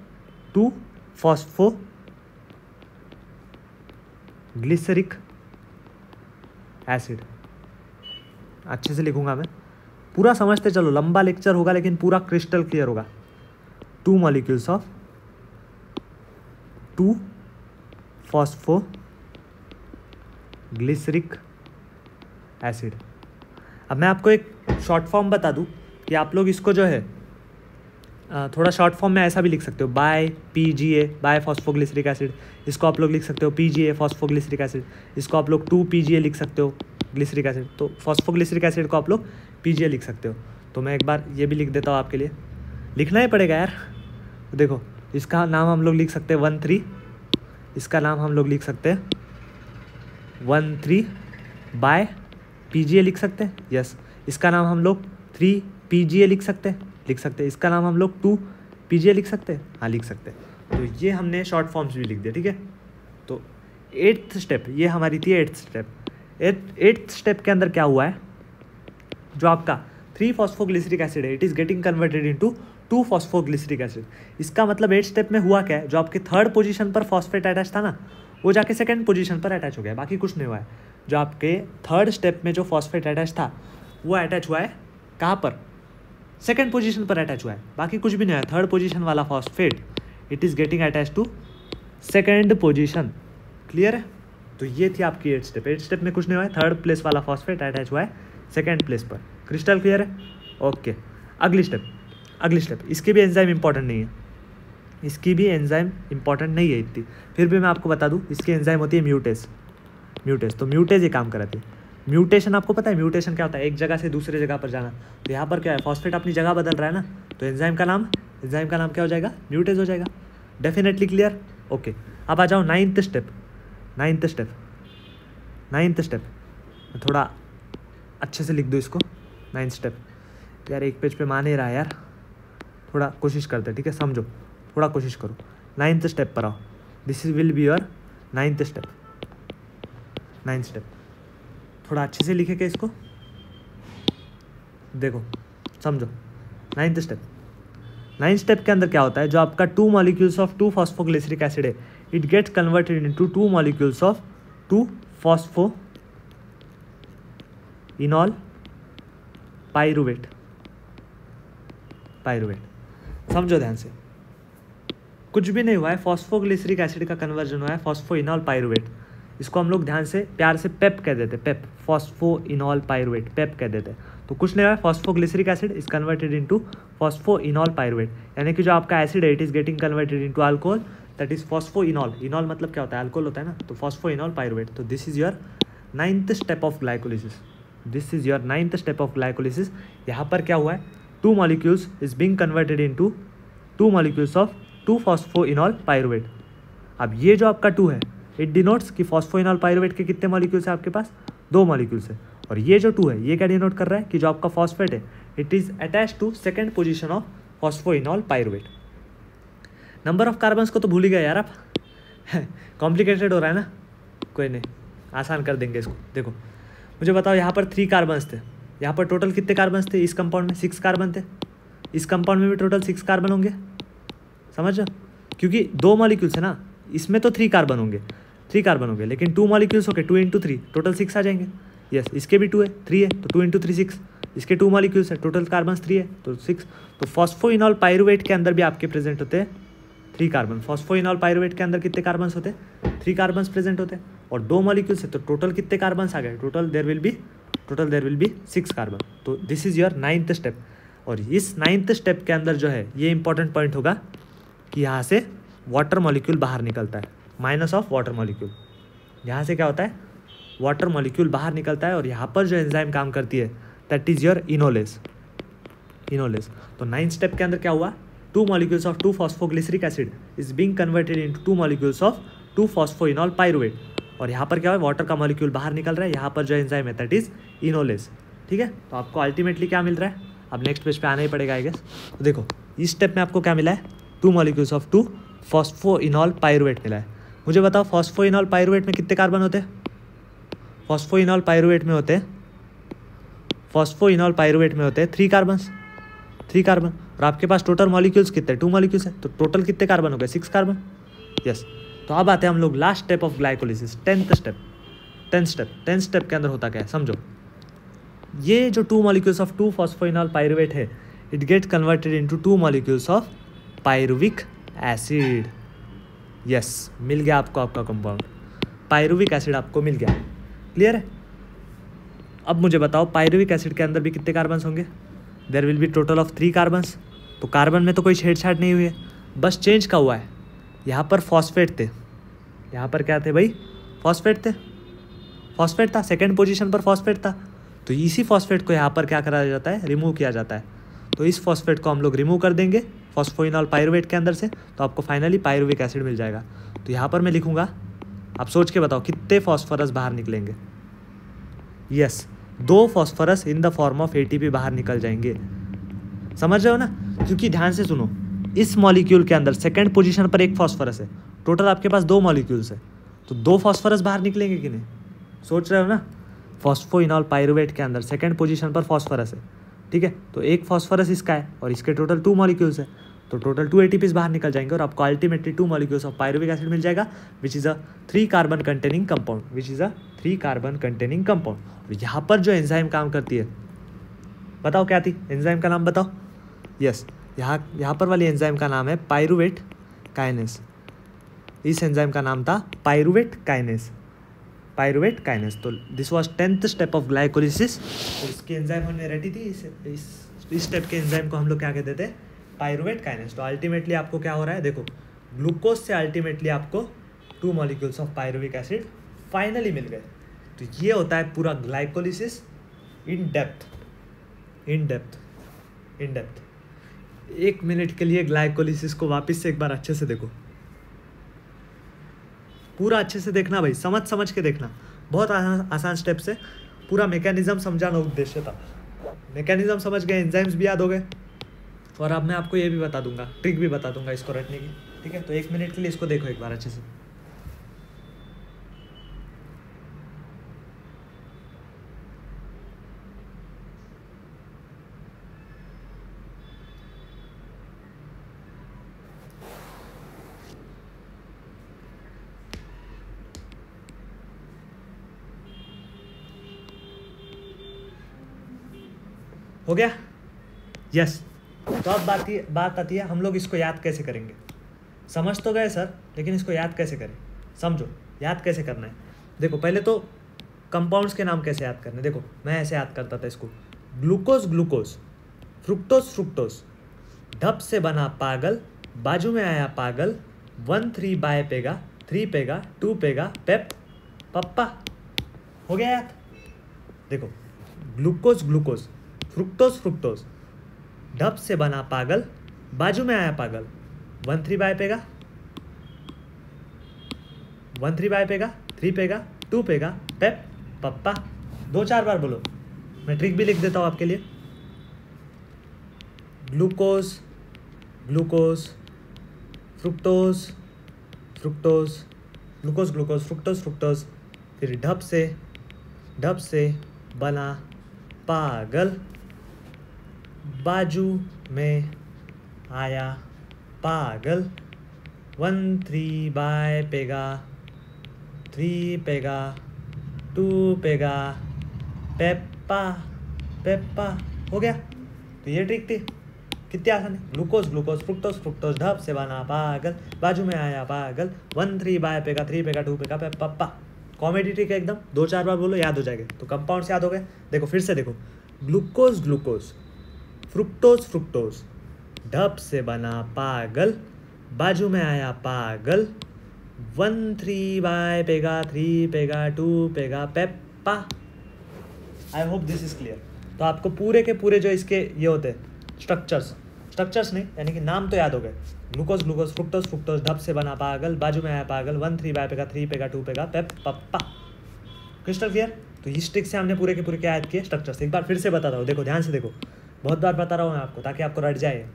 2 फॉस्फोग्लिसरिक एसिड। अच्छे से लिखूंगा मैं, पूरा समझते चलो, लंबा लेक्चर होगा लेकिन पूरा क्रिस्टल क्लियर होगा। 2 मॉलिक्यूल्स ऑफ 2 फॉस्फोग्लिसरिक एसिड। अब मैं आपको एक शॉर्ट फॉर्म बता दूं कि आप लोग इसको जो है थोड़ा शॉर्ट फॉर्म में ऐसा भी लिख सकते हो, bi PGA bi phosphoglyceric acid. इसको आप लोग लिख सकते हो PGA फॉस्फोग्लिसरिक एसिड। इसको आप लोग 2PGA लिख सकते हो ग्लिसरिक एसिड। तो फॉस्फोग्लिसरिक एसिड को आप लोग PGA लिख सकते हो। तो मैं एक बार ये भी लिख देता हूँ आपके लिए, लिखना ही पड़ेगा यार। देखो, इसका नाम हम लोग लिख सकते हैं 1,3, इसका नाम हम लोग लिख सकते हैं 1,3 बाय PGA लिख सकते हैं। यस, इसका नाम हम लोग 3PGA लिख सकते हैं। इसका नाम हम लोग 2PGA लिख सकते हैं। हाँ, लिख सकते हैं। तो ये हमने शॉर्ट फॉर्म्स भी लिख दिया, ठीक है। तो 8th स्टेप ये हमारी थी 8th स्टेप। 8th स्टेप के अंदर क्या हुआ है, जो आपका 3 फॉस्फोग्लिसरिक एसिड है, it is getting converted into 2 phosphoglyceric acid. इसका मतलब 8th स्टेप में हुआ क्या है, जो आपके थर्ड पोजीशन पर फॉस्फेट अटैच था ना, वो जाके सेकंड पोजीशन पर अटैच हो गया, बाकी कुछ नहीं हुआ है। जो आपके थर्ड स्टेप में जो फॉस्फेट अटैच था वो अटैच हुआ है कहाँ पर, सेकंड पोजीशन पर अटैच हुआ है, बाकी कुछ भी नहीं है। थर्ड पोजीशन वाला phosphate it is getting attach to second position. Clear है? तो ये थी आपकी 8th स्टेप। 8th स्टेप में कुछ नहीं हुआ है, थर्ड प्लेस वाला फॉस्फेट अटैच हुआ है सेकंड प्लेस पर। क्रिस्टल क्लियर है? ओके, अगली स्टेप इसकी भी एंजाइम इंपॉर्टेंट नहीं है, इतनी, फिर भी मैं आपको बता दूं, इसकी एंजाइम होती है म्यूटेज। तो म्यूटेज ये काम कराती है। म्यूटेशन आपको पता है, म्यूटेशन क्या होता है, एक जगह से दूसरे जगह पर जाना। तो यहाँ पर क्या है, फॉस्फेट अपनी जगह बदल रहा है ना, तो एंजाइम का नाम क्या हो जाएगा, म्यूटेज हो जाएगा। Definitely clear? ओके, अब आ जाओ 9th स्टेप। थोड़ा अच्छे से लिख दो इसको। 9th स्टेप यार, एक पेज पे मान नहीं रहा यार, थोड़ा कोशिश करते, ठीक है, समझो, थोड़ा कोशिश करो। 9th स्टेप पर आओ, this will be your 9th step. थोड़ा अच्छे से लिखे क्या इसको, देखो समझो। 9th स्टेप के अंदर क्या होता है, जो आपका 2 मॉलिक्यूल्स ऑफ 2 फॉस्फोग्लिसरिक एसिड है, it gets converted into 2 molecules of 2 phosphoenolpyruvate. समझो ध्यान से, कुछ भी नहीं हुआ है, फॉस्फोग्लिसरिक एसिड का कन्वर्जन हुआ है फॉस्फोइनॉल पाइरुवेट। इसको हम लोग ध्यान से प्यार से पेप कह देते, पेप, फॉस्फोइनॉल पाइरुवेट, पेप कह देते। तो कुछ नहीं हुआ है, phosphoglyceric acid is converted into phosphoenol pyruvate, यानी कि जो आपका एसिड है it is getting converted into alcohol, that is phosphoenol. इनॉल मतलब क्या होता है, अल्कोहल होता है ना, तो फॉस्फोइनॉल पाइरुवेट। तो this is your 9th step of glycolysis. This is your 9th step of glycolysis. यहाँ पर क्या हुआ है, 2 molecules is being converted into 2 molecules of 2 phosphoenol pyruvate. अब ये जो आपका 2 है, इट डिनोट्स कि फॉस्फोइनॉल पायरुवेट के कितने मॉलिक्यूल्स हैं आपके पास, 2 मॉलिक्यूल्स है। और ये जो 2 है ये क्या डिनोट कर रहा है कि जो आपका फॉस्फेट है it is attach to second position of phosphoenolpyruvate. Number of carbons को तो भूल ही गए यार आप कॉम्प्लिकेटेड हो रहा है ना, कोई नहीं आसान कर देंगे इसको। देखो मुझे बताओ, यहाँ पर 3 कार्बन्स थे, यहाँ पर टोटल कितने कार्बन्स थे, इस कंपाउंड में 6 कार्बन थे, इस कंपाउंड में भी टोटल 6 कार्बन होंगे, समझ रहे हो? क्योंकि 2 मॉलिक्यूल्स है ना, इसमें तो 3 कार्बन होंगे, 3 कार्बन होंगे, लेकिन 2 मॉलिक्यूल्स होके 2 × 3 टोटल 6 आ जाएंगे। यस, इसके भी 2 है, 3 है, तो 2 × 3 6, इसके 2 मॉलिक्यूल्स है, टोटल कार्बन 3 है तो 6। तो फॉस्फोइनॉल पायरुवेट के अंदर भी आपके प्रेजेंट होते हैं 3 कार्बन। फॉस्फोइनॉल पायरुवेट के अंदर कितने कार्बन्स होते हैं, 3 कार्बन्स प्रेजेंट होते हैं, और 2 मॉलिक्यूल्स है तो टोटल कितने कार्बन्स आ गए, total there will be 6 carbon. तो this is your 9th step. और इस 9th स्टेप के अंदर जो है ये इंपॉर्टेंट पॉइंट होगा कि यहाँ से वाटर मॉलिक्यूल बाहर निकलता है, माइनस ऑफ वाटर मॉलिक्यूल। यहाँ से क्या होता है, वाटर मॉलिक्यूल बाहर निकलता है, और यहाँ पर जो एंजाइम काम करती है दैट इज योर इनोलेज। तो 9th स्टेप के अंदर क्या हुआ, 2 molecules of 2 phosphoglyceric acid is being converted into 2 molecules of 2 phosphoenol pyruvate. और यहाँ पर क्या है, वाटर का मॉलिक्यूल बाहर निकल रहा है, यहाँ पर जो एंजाइम है दैट इज इनोलेज। ठीक है, तो आपको अल्टीमेटली क्या मिल रहा है, अब नेक्स्ट पेज पे आना ही पड़ेगा आई गेस। तो देखो इस स्टेप में आपको क्या मिला है, 2 मॉलिक्यूल्स ऑफ 2 फॉस्फोइनॉल पायरुवेट मिला है। मुझे बताओ फॉस्फोइनॉल पायरुवेट में कितने कार्बन होते हैं, फॉस्फोइनॉल पायरुवेट में होते हैं 3 कार्बन्स, 3 कार्बन। और आपके पास टोटल मॉलिक्यूल्स कितने, 2 मॉलिक्यूल्स है, तो टोटल कितने कार्बन हो गए, 6 कार्बन। यस, तो अब आते हैं हम लोग last step of glycolysis, 10th step. 10th step के अंदर होता क्या है समझो, ये जो 2 मॉलिक्यूल्स ऑफ 2 फॉस्फोइनॉल पायरुवेट है it get converted into 2 molecules of pyruvic acid. Yes, मिल गया आपको आपका कंपाउंड, पायरुविक एसिड आपको मिल गया। क्लियर है? अब मुझे बताओ पायरुविक एसिड के अंदर भी कितने कार्बन्स होंगे, there will be total of 3 carbons. तो कार्बन में तो कोई छेड़छाड़ नहीं हुई है, बस चेंज का हुआ है। यहाँ पर फॉस्फेट थे, यहाँ पर क्या थे भाई, फॉस्फेट था, सेकेंड पोजीशन पर फॉस्फेट था। तो इसी फॉस्फेट को यहाँ पर क्या करा जाता है, रिमूव किया जाता है। तो इस फॉस्फेट को हम लोग रिमूव कर देंगे फॉस्फोइनॉल पायरुवेट के अंदर से, तो आपको फाइनली पायरुविक एसिड मिल जाएगा। तो यहाँ पर मैं लिखूँगा, आप सोच के बताओ कितने फॉस्फोरस बाहर निकलेंगे। Yes, 2 phosphorus in the form of ATP बाहर निकल जाएंगे। समझ रहे हो ना? क्योंकि ध्यान से सुनो, इस मॉलिक्यूल के अंदर सेकंड पोजीशन पर 1 फॉस्फोरस है, टोटल आपके पास 2 मॉलिक्यूल्स है, तो 2 फॉस्फोरस बाहर निकलेंगे कि नहीं, सोच रहे हो ना? फॉस्फोइनॉल पायरुवेट के अंदर सेकंड पोजीशन पर फॉस्फोरस है, ठीक है, तो 1 फॉस्फोरस इसका है और इसके टोटल 2 मॉलिक्यूल्स है, तो टोटल 2 ATPs बाहर निकल जाएंगे और आपको ultimately 2 molecules of pyruvic acid मिल जाएगा which is a 3 carbon containing compound. यहाँ पर जो एंजाइम काम करती है, बताओ क्या थी एंजाइम का नाम बताओ। यस, यहाँ पर वाली एंजाइम का नाम है पायरुवेट काइनेस। इस एंजाइम का नाम था पायरुवेट काइनेस। तो this was 10th step of glycolysis. तो इसकी एंजाइम हमने रेडी थी, इस स्टेप के एंजाइम को हम लोग क्या कहते थे, पायरुवेट काइनेस। तो अल्टीमेटली आपको क्या हो रहा है, देखो ग्लूकोज से अल्टीमेटली आपको 2 molecules of pyruvic acid finally मिल गए। तो ये होता है पूरा ग्लाइकोलिसिस इन डेप्थ। 1 मिनट के लिए ग्लाइकोलिसिस को वापस से एक बार अच्छे से देखो, पूरा अच्छे से देखना भाई, समझ के देखना। बहुत आसान स्टेप से पूरा मैकेनिज्म समझाना उद्देश्य था। मैकेनिज्म समझ गए, एंजाइम्स भी याद हो गए, और अब मैं आपको ये भी बता दूंगा, ट्रिक भी बता दूंगा इसको रटने की। ठीक है, तो 1 मिनट के लिए इसको देखो एक बार अच्छे से। हो गया? यस। तो अब बात आती है हम लोग इसको याद कैसे करेंगे। समझ तो गए सर, लेकिन इसको याद कैसे करें, समझो याद कैसे करना है। देखो पहले तो कंपाउंड्स के नाम कैसे याद करने, देखो मैं ऐसे याद करता था इसको, ग्लूकोज, फ्रुक्टोज, ढप से बना पागल, बाजू में आया पागल, 1 3 बाय पेगा, 3 पेगा, 2 पेगा, पेप, पप्पा। हो गया याद? देखो ग्लूकोज ग्लूकोज, फ्रुक्टोज फ्रुक्टोज, ढप से बना पागल, बाजू में आया पागल, 1 3 बाय पेगा, 1 3 बाय पेगा, 3 पेगा, 2 पेगा, पेप पप्पा। 2 4 बार बोलो, मैं ट्रिक भी लिख देता हूँ आपके लिए। Glucose glucose, fructose fructose, glucose glucose, fructose fructose, फिर ढप से बना पागल, बाजू में आया पागल, 1 3 बाय पेगा, 3 पेगा, 2 पेगा, पेप्पा पेप्पा। हो गया। तो ये ट्रिक थी, कितनी आसान है। ग्लूकोज ग्लूकोज, फ्रुक्टोज फ्रुक्टोज, ढप से बना पागल, बाजू में आया पागल, 1 3 बाय पेगा, 3 पेगा, 2 पेगा, पेप्पा। कॉमेडी ट्रिक है एकदम, 2 4 बार बोलो, याद हो जाएगा। तो कंपाउंड्स याद हो गए। देखो फिर से देखो, ग्लूकोज ग्लूकोज, फ्रुक्टोज फ्रुक्टोज, ढप से बना पागल, बाजू में आया पागल, 1 3 बाय पेगा, 3 पेगा, 2 पेगा, पेप्पा। I hope this is clear. तो आपको पूरे के पूरे जो इसके ये होते हैं स्ट्रक्चर्स नहीं, यानी कि नाम तो याद हो गए। ग्लूकोज ग्लूकोज, फ्रुक्टोज फ्रुक्टोज, ढप से बना पागल, बाजू में आया पागल, 1 3 बाय पेगा, 3 पेगा, 2 पेगा, पेप पप्पा। Crystal clear. तो इस ट्रिक से हमने पूरे के पूरे क्या याद किए स्ट्रक्चर्स। एक बार फिर से बताता हूँ, देखो ध्यान से देखो, बहुत बार बता रहा हूँ मैं आपको ताकि आपको रट जाए।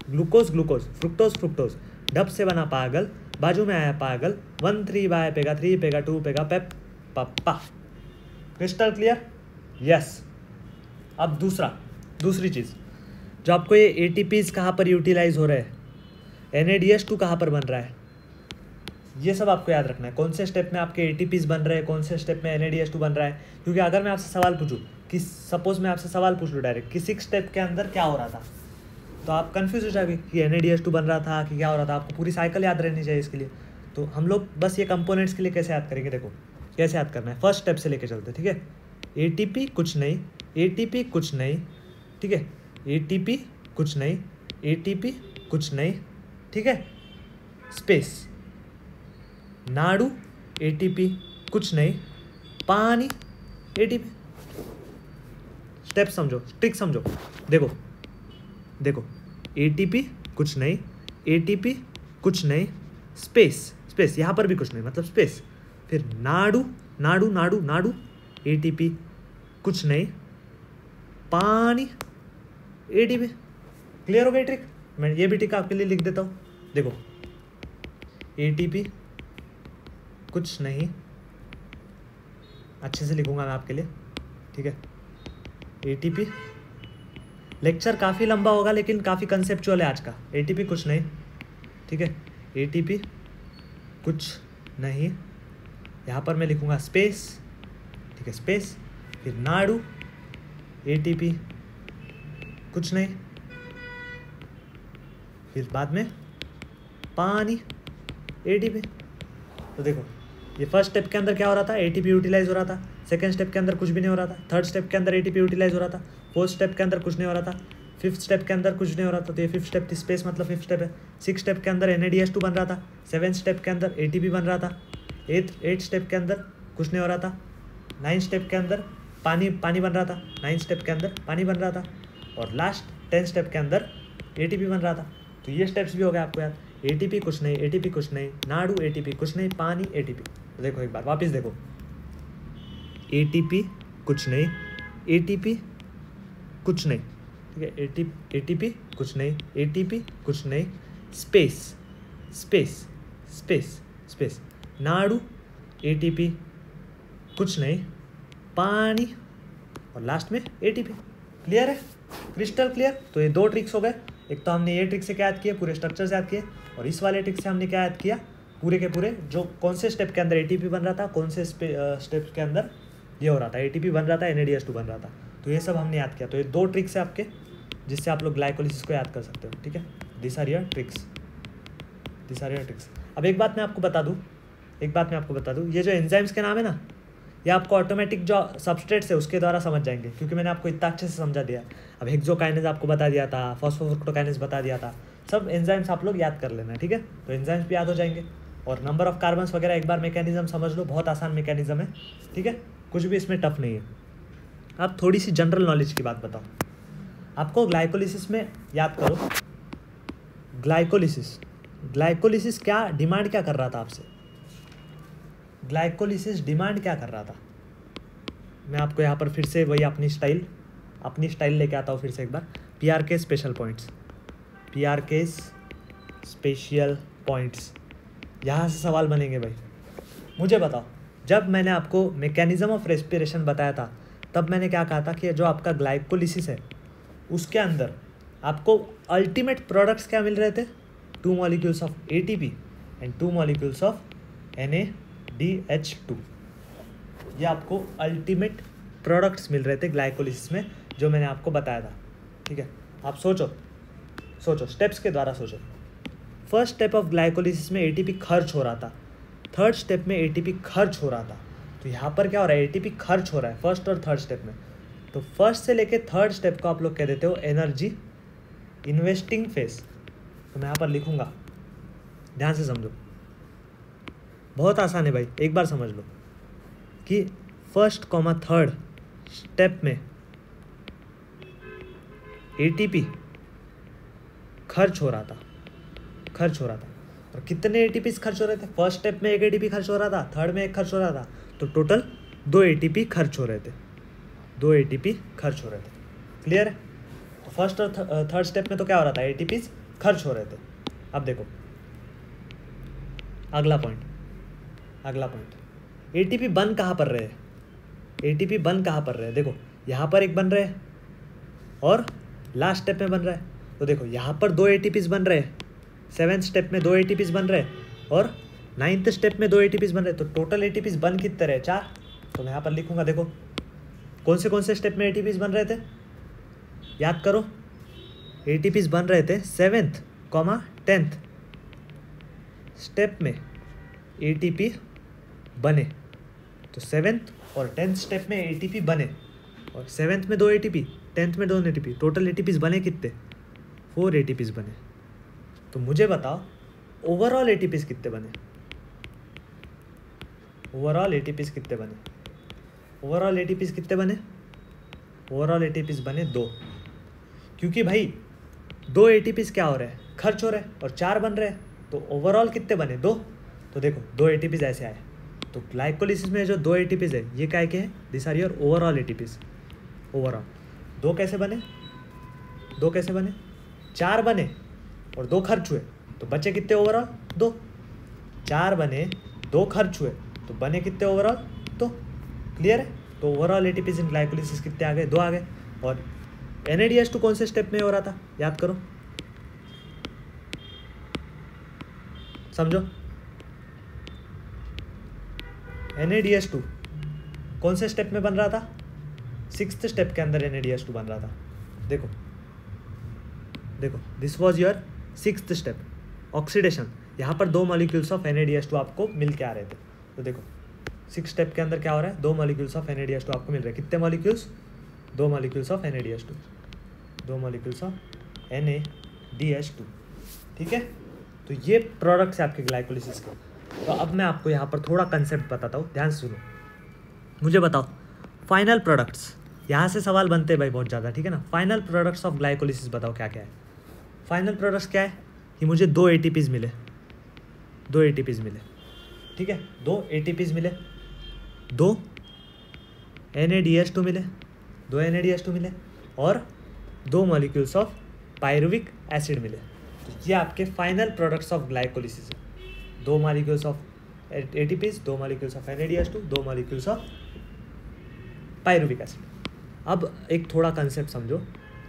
ग्लूकोज ग्लूकोज, फ्रुक्टोज फ्रुक्टोज, ढप से बना पागल, बाजू में आया पागल, 1 3 बाय पेगा, 3 पेगा, 2 पेगा, पेप पप्पा। Crystal clear. यस। अब दूसरी चीज़ जो आपको ये ATPs कहाँ पर यूटिलाइज हो रहे हैं, NADH2 कहाँ पर बन रहा है, ये सब आपको याद रखना है। कौन से स्टेप में आपके ATPs बन रहे हैं, कौन से स्टेप में NADH2 बन रहा है। क्योंकि अगर मैं आपसे सवाल पूछूं कि सपोज मैं आपसे सवाल पूछ लूँ डायरेक्ट कि 6 स्टेप के अंदर क्या हो रहा था, तो आप कन्फ्यूज हो जाओगे कि NADH2 बन रहा था कि क्या हो रहा था। आपको पूरी साइकिल याद रहनी चाहिए इसके लिए। तो हम लोग बस ये कंपोनेंट्स के लिए कैसे याद करेंगे, देखो कैसे याद करना है। फर्स्ट स्टेप से लेके चलते, ठीक है। ATP कुछ नहीं, ATP कुछ नहीं, ठीक है। ATP कुछ नहीं, ATP कुछ नहीं, ठीक है। स्पेस, नाड़ू ATP कुछ नहीं, पानी ATP। स्टेप समझो, ट्रिक समझो। देखो ATP कुछ नहीं, ATP कुछ नहीं, स्पेस यहाँ पर भी कुछ नहीं, मतलब स्पेस। फिर नाड़ू ATP कुछ नहीं, पानी ATP। क्लियर हो गई ट्रिक। मैं ये भी ट्रिक आपके लिए लिख देता हूँ। देखो ATP कुछ नहीं, अच्छे से लिखूंगा मैं आपके लिए, ठीक है। ATP, लेक्चर काफ़ी लंबा होगा लेकिन काफ़ी कंसेप्चुअल है आज का। ATP कुछ नहीं, ठीक है। ATP कुछ नहीं, यहाँ पर मैं लिखूंगा स्पेस, ठीक है, स्पेस। फिर नाड़ू ATP कुछ नहीं, फिर बाद में पानी ATP। तो देखो ये फर्स्ट स्टेप के अंदर क्या हो रहा था, ATP यूटिलाइज हो रहा था। सेकंड स्टेप के अंदर कुछ भी नहीं हो रहा था। थर्ड स्टेप के अंदर ATP यूटिलाइज हो रहा था। फोर्थ स्टेप के अंदर कुछ नहीं हो रहा था। फिफ्थ स्टेप के अंदर कुछ नहीं हो रहा था। तो ये फिफ्थ स्टेप थी, स्पेस मतलब फिफ्थ स्टेप है। सिक्स स्टेप के अंदर NADH2 बन रहा था। सेवेंथ स्टेप के अंदर ATP बन रहा था। एट स्टेप के अंदर कुछ नहीं हो रहा था। नाइन्थ स्टेप के अंदर पानी बन रहा था। नाइन्थ स्टेप के अंदर पानी बन रहा था। और लास्ट 10th स्टेप के अंदर ATP बन रहा था। तो ये स्टेप्स भी हो गए आपको याद। ATP कुछ नहीं, ATP कुछ नहीं, नाड़ू ATP कुछ नहीं, पानी ATP। तो देखो एक बार वापस देखो, ATP कुछ नहीं, ATP कुछ नहीं, ठीक है। ATP कुछ नहीं, ATP कुछ नहीं, स्पेस, नाड़ू ATP कुछ नहीं, पानी और लास्ट में ATP। क्लियर है, क्रिस्टल क्लियर। तो ये 2 ट्रिक्स हो गए। एक तो हमने ये ट्रिक से क्या याद किया, पूरे स्ट्रक्चर से याद किए, और इस वाले ट्रिक से हमने क्या याद किया, पूरे के पूरे जो कौन से स्टेप के अंदर ATP बन रहा था, कौन से स्टेप के अंदर ये हो रहा था, ATP बन रहा था, NADH2 बन रहा था। तो ये सब हमने याद किया। तो ये 2 ट्रिक्स है आपके, जिससे आप लोग ग्लाइकोलिसिस को याद कर सकते हो, ठीक है। This are your tricks. अब एक बात मैं आपको बता दूँ, ये जो एंजाइम्स के नाम है ना, ये आपको ऑटोमेटिक जो सबस्ट्रेट्स है उसके द्वारा समझ जाएंगे, क्योंकि मैंने आपको इतना अच्छे से समझा दिया। अब हेक्सोकाइनेज आपको बता दिया था, फॉस्फोफ्रुक्टोकाइनेज बता दिया था, सब एंजाइम्स आप लोग याद कर लेना, ठीक है। तो एंजाइम्स भी याद हो जाएंगे। और नंबर ऑफ कार्बन्स वगैरह एक बार मैकेनिज्म समझ लो, बहुत आसान मैकेनिज्म है, ठीक है, कुछ भी इसमें टफ नहीं है। अब थोड़ी सी जनरल नॉलेज की बात बताओ आपको। ग्लाइकोलिसिस में याद करो, ग्लाइकोलिसिस क्या डिमांड क्या कर रहा था आपसे? ग्लाइकोलिसिस डिमांड क्या कर रहा था? मैं आपको यहाँ पर फिर से वही अपनी स्टाइल लेके आता हूँ फिर से एक बार। पीआर के स्पेशल पॉइंट्स, यहाँ से सवाल बनेंगे भाई। मुझे बताओ, जब मैंने आपको मैकेनिज्म ऑफ रेस्पिरेशन बताया था तब मैंने क्या कहा था कि जो आपका ग्लाइकोलिसिस है उसके अंदर आपको अल्टीमेट प्रोडक्ट्स क्या मिल रहे थे? 2 molecules of ATP and 2 molecules of NADH2। ये आपको अल्टीमेट प्रोडक्ट्स मिल रहे थे ग्लाइकोलिसिस में, जो मैंने आपको बताया था। ठीक है, आप सोचो स्टेप्स के द्वारा सोचो। फर्स्ट स्टेप ऑफ ग्लाइकोलिसिस में ATP खर्च हो रहा था, थर्ड स्टेप में ATP खर्च हो रहा था। तो यहाँ पर क्या हो रहा है? ATP खर्च हो रहा है फर्स्ट और थर्ड स्टेप में। तो फर्स्ट से लेके थर्ड स्टेप को आप लोग कह देते हो एनर्जी इन्वेस्टिंग फेज। तो मैं यहाँ पर लिखूंगा, ध्यान से समझो, बहुत आसान है भाई, एक बार समझ लो कि फर्स्ट कॉमा थर्ड स्टेप में ATP खर्च हो रहा था। और कितने ATPs खर्च हो रहे थे? फर्स्ट स्टेप में एक ATP खर्च हो रहा था, थर्ड में एक खर्च हो रहा था, तो टोटल 2 ATP खर्च हो रहे थे। क्लियर है? तो फर्स्ट और थर्ड स्टेप में तो क्या हो रहा था? ATPs खर्च हो रहे थे। अब देखो अगला पॉइंट, ATP बन कहाँ पर रहे? देखो यहाँ पर एक बन रहे हैं और लास्ट स्टेप में बन रहा है। तो देखो यहाँ पर 2 ATPs बन रहे हैं, 7th स्टेप में 2 ATPs बन रहे हैं और 9th स्टेप में 2 ATPs बन रहे हैं। तो टोटल ATPs बन कितने रहे? 4। तो मैं यहाँ पर लिखूंगा, देखो कौन से स्टेप में ATPs बन रहे थे? याद करो, ATPs बन रहे थे 7th, 10th स्टेप में ATP बने। तो 7th और 10th स्टेप में ATP बने और 7th में 2 ATP, 10th में 2 ATP, टोटल ATPs बने कितने? 4 ATPs बने। तो मुझे बताओ ओवरऑल ATPs कितने बने? ओवरऑल ATPs बने 2। क्योंकि भाई 2 ATPs क्या हो रहे हैं? खर्च हो रहे हैं और 4 बन रहे हैं। तो ओवरऑल कितने बने? 2। तो देखो 2 ATPs ऐसे आए। तो ग्लाइकोलिसिस में जो 2 ATPs है ये क्या है? This are your overall ATPs। Overall 2 कैसे बने? 4 बने और 2 खर्च हुए, तो बचे कितने ओवरऑल? 2। 4 बने, 2 खर्च हुए, तो बने कितने ओवरऑल? 2। क्लियर है? तो ओवरऑल ATPs इन ग्लाइकोलिसिस कितने आ गए? 2 आ गए। और NADH2 कौन से स्टेप में हो रहा था? याद करो, समझो। NADH2 कौन से स्टेप में बन रहा था? 6th स्टेप के अंदर NADH2 बन रहा था। देखो this was your 6th step, oxidation. यहाँ पर 2 मॉलिक्यूल्स ऑफ NADH2 आपको मिल के आ रहे थे। तो देखो 6th स्टेप के अंदर क्या हो रहा है? 2 मॉलिक्यूल्स ऑफ NADH2 आपको मिल रहे हैं। कितने molecules? 2 molecules of NADH2, 2 molecules of NADH2। ठीक है, तो ये प्रोडक्ट्स है आपके ग्लाइकोलिसिस के। तो अब मैं आपको यहाँ पर थोड़ा कंसेप्ट बताता हूँ, ध्यान से सुनो। मुझे बताओ फाइनल प्रोडक्ट्स, यहाँ से सवाल बनते हैं भाई बहुत ज़्यादा। ठीक है ना? फाइनल प्रोडक्ट्स ऑफ ग्लाइकोलिसिस बताओ क्या क्या है? फाइनल प्रोडक्ट्स क्या है कि मुझे 2 ATPs मिले, ठीक है, 2 ATPs मिले, 2 NADH2 मिले और 2 मॉलिक्यूल्स ऑफ पायरुविक एसिड मिले। तो ये आपके फाइनल प्रोडक्ट्स ऑफ ग्लाइकोलिसिस है। 2 molecules of ATPs, 2 molecules of NADH2, 2 molecules of pyruvic acid. अब एक थोड़ा कंसेप्ट समझो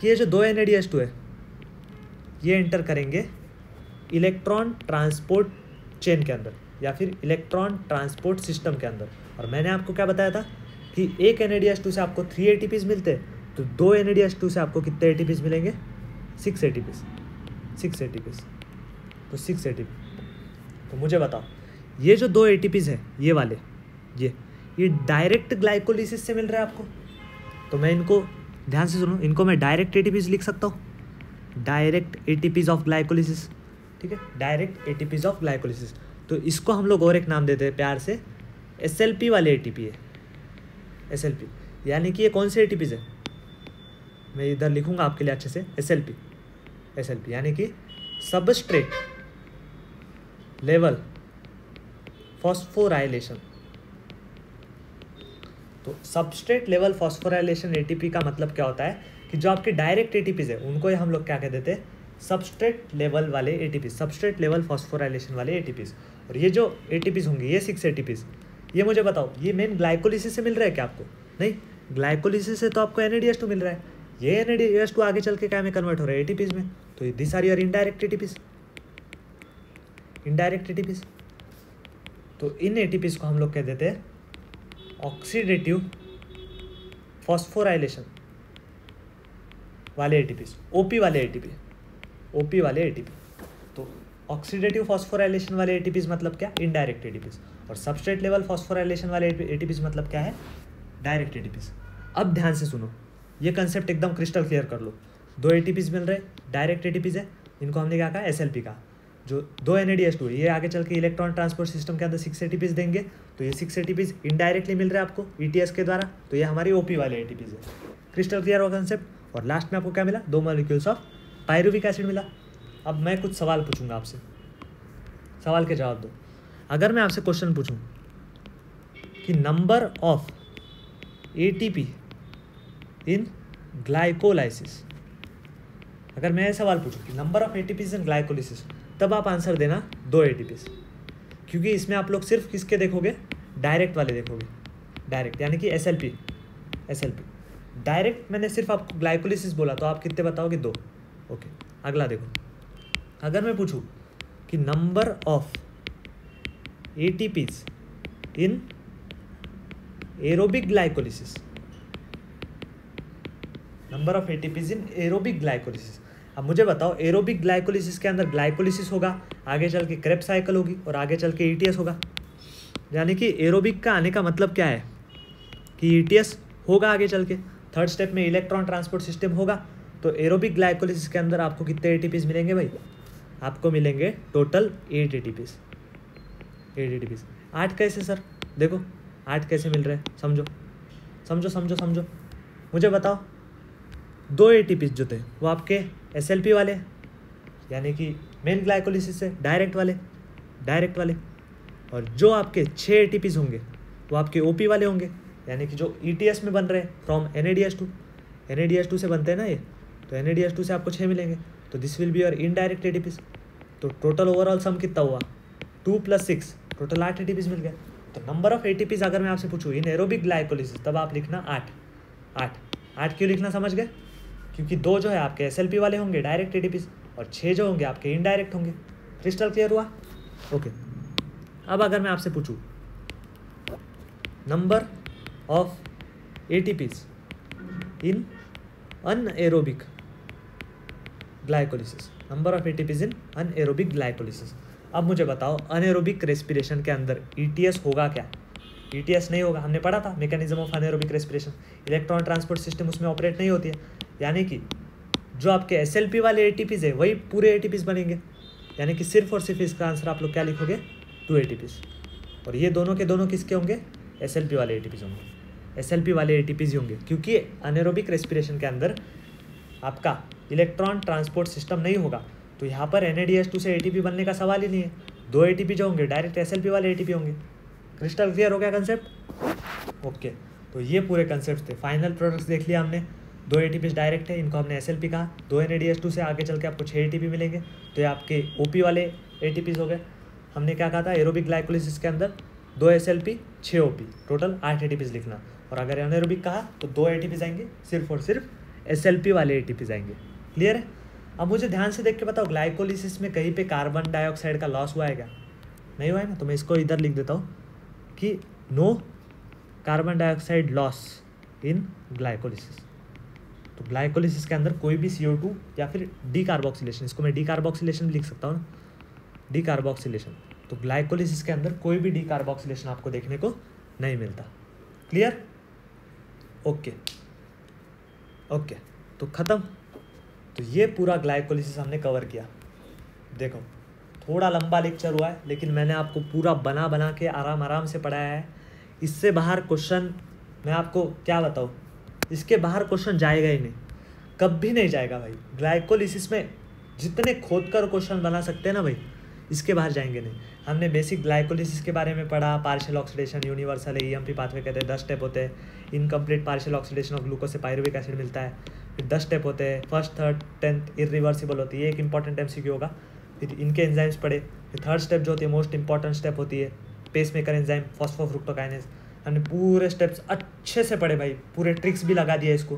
कि ये जो 2 NADH2 है ये एंटर करेंगे इलेक्ट्रॉन ट्रांसपोर्ट चेन के अंदर या फिर इलेक्ट्रॉन ट्रांसपोर्ट सिस्टम के अंदर। और मैंने आपको क्या बताया था कि एक NADH2 से आपको 3 ATPs मिलते हैं, तो 2 NADH2 से आपको कितने ATPs मिलेंगे? 6 ATPs। तो 6 ATP। तो मुझे बताओ ये जो 2 ATPs है ये वाले, ये डायरेक्ट ग्लाइकोलिसिस से मिल रहा है आपको। तो मैं इनको ध्यान से सुनो, इनको मैं डायरेक्ट ATPs लिख सकता हूँ, डायरेक्ट ATPs ऑफ ग्लाइकोलिसिस। ठीक है, डायरेक्ट ATPs ऑफ ग्लाइकोलिसिस। तो इसको हम लोग और एक नाम देते हैं प्यार से, SLP वाले ATP है, SLP। यानी कि ये कौन से एटीपीज है, मैं इधर लिखूंगा आपके लिए अच्छे से, एसएलपी, एसएलपी यानी कि सबस्ट्रेट लेवल फॉस्फोराइलेशन। तो सबस्ट्रेट लेवल फॉस्फोराइलेशन एटीपी का मतलब क्या होता है कि जो आपके डायरेक्ट एटीपीज है उनको हम लोग क्या कह देते हैं, सबस्ट्रेट लेवल वाले एटीपीज, सबस्ट्रेट लेवल फॉस्फोराइलेशन वाले एटीपीज। और ये जो एटीपीज होंगे, ये 6 एटीपीज, ये मुझे बताओ ये मेन ग्लाइकोलिसिस से मिल रहा है क्या आपको? नहीं, ग्लाइकोलिसिस से तो आपको NADH2 मिल रहा है, ये NADH2 आगे चल के क्या में कन्वर्ट हो रहा है, एटीपीज में। तो this are your indirect ATPs, indirect ATPs. तो इन एटीपीज को हम लोग कह देते हैं ऑक्सीडेटिव फॉस्फोराइलेशन वाले एटीपीज, ओपी वाले एटीपी, ओपी वाले एटीपी। तो ऑक्सीडेटिव फॉस्फोराइलेशन वाले एटीपीज मतलब क्या, इनडायरेक्ट एटीपीज। और सबस्ट्रेट लेवल फॉस्फोराइलेशन वाले एटीपीज मतलब क्या है, डायरेक्ट एटीपीज। अब ध्यान से सुनो, ये कंसेप्ट एकदम क्रिस्टल क्लियर कर लो। 2 एटीपीज मिल रहे, डायरेक्ट एटीपीज है, इनको हमने क्या कहा, एसएलपी का। जो 2 NADH2 ये आगे चल के इलेक्ट्रॉन ट्रांसपोर्ट सिस्टम के अंदर 6 एटीपीज देंगे, तो ये 6 एटीपीज इनडायरेक्टली मिल रहे हैं आपको ETS के द्वारा, तो ये हमारी ओपी वाले एटीपीज है। क्रिस्टल क्लियर होगा कंसेप्ट। और लास्ट में आपको क्या मिला, 2 मॉलिक्यूल्स ऑफ पायरुविक एसिड मिला। अब मैं कुछ सवाल पूछूंगा आपसे, सवाल के जवाब दो। अगर मैं आपसे क्वेश्चन पूछूं कि number of ATP in glycolysis, अगर मैं सवाल पूछूं कि number of ATPs in glycolysis, तब आप आंसर देना 2 ATPs, क्योंकि इसमें आप लोग सिर्फ किसके देखोगे, डायरेक्ट वाले देखोगे, डायरेक्ट यानी कि एसएलपी, एसएलपी डायरेक्ट। मैंने सिर्फ आपको ग्लाइकोलिसिस बोला तो आप कितने बताओगे, 2। ओके, अगला देखो, अगर मैं पूछूं कि number of ATPs in aerobic glycolysis, number of ATPs in aerobic glycolysis. अब मुझे बताओ, एरोबिक ग्लाइकोलिसिस के अंदर ग्लाइकोलिसिस होगा, आगे चल के क्रेब्स साइकिल होगी और आगे चल के ETS होगा। यानी कि एरोबिक का आने का मतलब क्या है कि ETS होगा आगे चल के, थर्ड स्टेप में इलेक्ट्रॉन ट्रांसपोर्ट सिस्टम होगा। तो एरोबिक ग्लाइकोलिसिस के अंदर आपको कितने ATPs मिलेंगे भाई, आपको मिलेंगे टोटल 8 ATPs, 8 ATPs। 8 कैसे सर, देखो 8 कैसे मिल रहे हैं, समझो समझो समझो समझो। मुझे बताओ, 2 ATPs जो थे वो आपके SLP वाले, यानी कि मेन ग्लाइकोलिसिस से डायरेक्ट वाले, डायरेक्ट वाले। और जो आपके 6 ATPs होंगे वो आपके OP वाले होंगे, यानी कि जो ETS में बन रहे हैं फ्रॉम NADH2, NADH2 से बनते हैं ना ये, तो NADH2 से आपको 6 मिलेंगे। तो this will be your indirect ATPs। तो टोटल ओवरऑल सम कितना हुआ, 2 + 6, टोटल 8 ATPs मिल गया। तो नंबर ऑफ ATPs अगर मैं आपसे पूछूँ इन एरोबिक ग्लाइकोलिसिस, तब आप लिखना 8, 8, 8 क्यों लिखना, समझ गए? क्योंकि 2 जो है आपके SLP वाले होंगे डायरेक्ट ATPs, और 6 जो होंगे आपके इनडायरेक्ट होंगे। क्रिस्टल क्लियर हुआ? ओके। अब अगर मैं आपसे पूछूं number of ATPs in anaerobic glycolysis, number of ATPs in anaerobic glycolysis. अब मुझे बताओ, अनएरोबिक रेस्पिरेशन के अंदर ETS होगा क्या? ETS नहीं होगा, हमने पढ़ा था mechanism of anaerobic respiration, electron transport system उसमें ऑपरेट नहीं होती है। यानी कि जो आपके SLP वाले ATPs है वही पूरे ATPs बनेंगे, यानी कि सिर्फ और सिर्फ इसका आंसर आप लोग क्या लिखोगे, 2 ATPs। और ये दोनों के दोनों किसके होंगे, SLP वाले ATPs होंगे, SLP वाले ATPs ही होंगे, क्योंकि अनएरोबिक रेस्पिरेशन के अंदर आपका इलेक्ट्रॉन ट्रांसपोर्ट सिस्टम नहीं होगा। तो यहाँ पर NADH2 से ATP बनने का सवाल ही नहीं है। 2 ATP जो होंगे डायरेक्ट SLP वाले ATP होंगे। क्रिस्टल क्लियर हो गया कंसेप्ट? ओके, तो ये पूरे कंसेप्ट थे। फाइनल प्रोडक्ट्स देख लिया हमने। 2 ATPs डायरेक्ट है, इनको हमने SLP कहा। 2 NADH2 से आगे चल के आपको 6 ATP मिलेंगे, तो ये आपके OP वाले ATPs हो गए। हमने क्या कहा था, एरोबिक ग्लाइकोलिसिस के अंदर 2 SLP 6 OP, टोटल 8 ATPs लिखना। और अगर अनएरोबिक कहा तो 2 ATPs आएंगे, सिर्फ और सिर्फ SLP वाले ATPs आएंगे। क्लियर है? अब मुझे ध्यान से देख के बताओ, ग्लाइकोलिसिस में कहीं पे कार्बन डाइऑक्साइड का लॉस हुआ है क्या? नहीं हुआ है ना, तो मैं इसको इधर लिख देता हूँ कि no carbon dioxide loss in glycolysis. तो ग्लाइकोलिसिस के अंदर कोई भी CO2 या फिर डीकार्बोक्सिलेशन, इसको मैं डीकार्बोक्सिलेशन भी लिख सकता हूँ ना, डीकार्बोक्सिलेशन। तो ग्लाइकोलिसिस के अंदर कोई भी डीकार्बोक्सिलेशन आपको देखने को नहीं मिलता। क्लियर? ओके ओके, तो ख़त्म। तो ये पूरा ग्लाइकोलिसिस हमने कवर किया। देखो थोड़ा लंबा लेक्चर हुआ है, लेकिन मैंने आपको पूरा बना बना के आराम आराम से पढ़ाया है। इससे बाहर क्वेश्चन मैं आपको क्या बताऊँ, इसके बाहर क्वेश्चन जाएगा ही नहीं, कभी नहीं जाएगा भाई। ग्लाइकोलिसिस में जितने खोद कर क्वेश्चन बना सकते हैं ना भाई, इसके बाहर जाएंगे नहीं। हमने बेसिक ग्लाइकोलिसिस के बारे में पढ़ा, पार्शियल ऑक्सीडेशन, यूनिवर्सल है, ईएमपी पाथवे कहते हैं, 10 स्टेप होते हैं। Incomplete partial oxidation of glucose से पायरुविक एसिड मिलता है, फिर 10 स्टेप होते हैं, फर्स्ट थर्ड 10th इरिवर्सिबल होती है, ये एक इंपॉर्टेंट एमसीक्यू होगा। फिर इनके एंजाइम्स पढ़े, फिर थर्ड स्टेप जो होती है मोस्ट इंपॉर्टेंट स्टेप होती है, पेस मेकर एंजाइम फॉस्फोफ्रुक्टोकाइनेज। हमने पूरे स्टेप्स अच्छे से पढ़े भाई, पूरे ट्रिक्स भी लगा दिया इसको,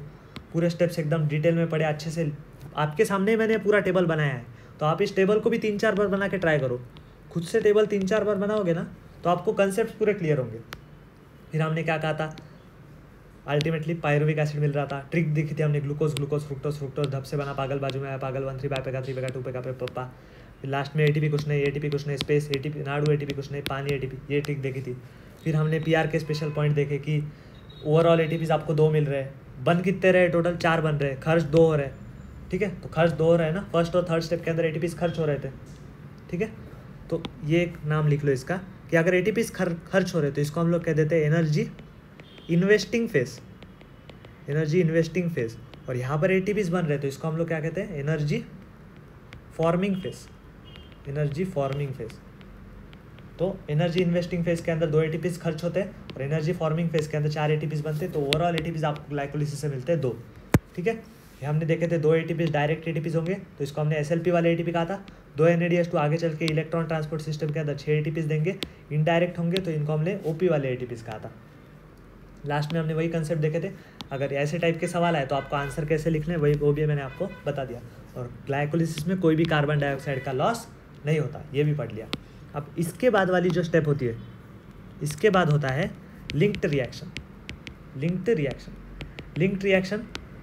पूरे स्टेप्स एकदम डिटेल में पढ़े अच्छे से। आपके सामने मैंने पूरा टेबल बनाया है, तो आप इस टेबल को भी 3-4 बार बना के ट्राई करो। खुद से टेबल 3-4 बार बनाओगे ना तो आपको कंसेप्ट पूरे क्लियर होंगे। फिर हमने क्या कहा था, अल्टीमेटली पायरुविक एसिड मिल रहा था, ट्रिक दिखी थी हमने, ग्लूकोज ग्लूकोज फ्रुक्टोज फ्रुक्टोज, धप से बना पागल बाजू में आया पागल, 1 3 पेगा 3 पेगा 2 पेगा पे पप्पा। फिर लास्ट में एटीपी कुछ नहीं, एटीपी कुछ नहीं, स्पेस एटीपी नाडू, एटीपी कुछ नहीं, पानी एटीपी, ये ट्रिक देखी थी। फिर हमने पीआर के स्पेशल पॉइंट देखे कि ओवरऑल एटीपीज आपको 2 मिल रहे हैं, बन कितने रहे, टोटल 4 बन रहे, खर्च 2 हो रहे, ठीक है। तो खर्च 2 हो रहे हैं ना, फर्स्ट और थर्ड स्टेप के अंदर एटीपीज खर्च हो रहे थे, ठीक है। तो ये एक नाम लिख लो इसका कि अगर एटीपीज खर्च हो रहे तो इसको हम लोग कह देते हैं energy investing phase, energy investing phase. और यहाँ पर एटीपीज बन रहे तो इसको हम लोग क्या कहते हैं, energy forming phase, energy forming phase. तो एनर्जी इन्वेस्टिंग फेज के अंदर 2 एटीपीज खर्च होते हैं और एनर्जी फॉर्मिंग फेज के अंदर 4 एटीपीज बनते हैं, तो ओवरऑल एटीपीज आपको ग्लाइकोलिसिस से मिलते हैं 2, ठीक है। ये हमने देखे थे 2 एटीपीज डायरेक्ट एटीपीज होंगे, तो इसको हमने एसएलपी वाले एटीपी कहा था। 2 NADH2 आगे चल के इलेक्ट्रॉन ट्रांसपोर्ट सिस्टम के अंदर 6 एटीपीज देंगे, इनडायरेक्ट होंगे तो इनको हमने ओपी वाले एटीपीज कहा था। लास्ट में हमने वही कंसेप्ट देखे थे। अगर ऐसे टाइप के सवाल आए तो आपको आंसर कैसे लिखना है वही वो भी मैंने आपको बता दिया। और ग्लाइकोलिसिस में कोई भी कार्बन डाइऑक्साइड का लॉस नहीं होता, ये भी पढ़ लिया। अब इसके बाद वाली जो स्टेप होती है, इसके बाद होता है linked reaction. Linked reaction, linked reaction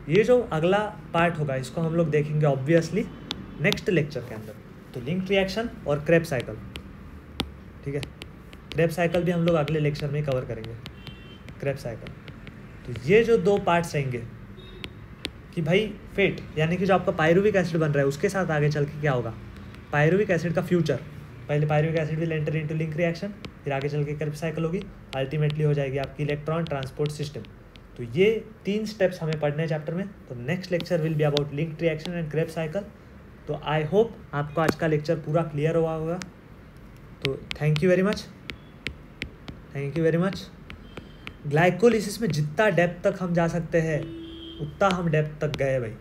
ये जो अगला पार्ट होगा इसको हम लोग देखेंगे ऑब्वियसली नेक्स्ट लेक्चर के अंदर। तो लिंक्ड रिएक्शन और क्रेब्स साइकिल, ठीक है। क्रेब्स साइकिल भी हम लोग अगले लेक्चर में कवर करेंगे, क्रेब्स साइकिल। तो ये जो 2 पार्ट्स रहेंगे कि भाई फेट यानी कि जो आपका पायरुविक एसिड बन रहा है उसके साथ आगे चल के क्या होगा, पायरुविक एसिड का फ्यूचर। पहले pyruvic acid will enter into link reaction, फिर आगे चल के क्रेब्स साइकिल होगी, अल्टीमेटली हो जाएगी आपकी इलेक्ट्रॉन ट्रांसपोर्ट सिस्टम। तो ये 3 स्टेप्स हमें पढ़ने हैं चैप्टर में। तो next lecture will be about linked reaction and Krebs cycle. तो आई होप आपको आज का लेक्चर पूरा क्लियर हुआ होगा। तो thank you very much, thank you very much. Glycolysis में जितना डेप्थ तक हम जा सकते हैं उतना हम डेप्थ तक गए भाई।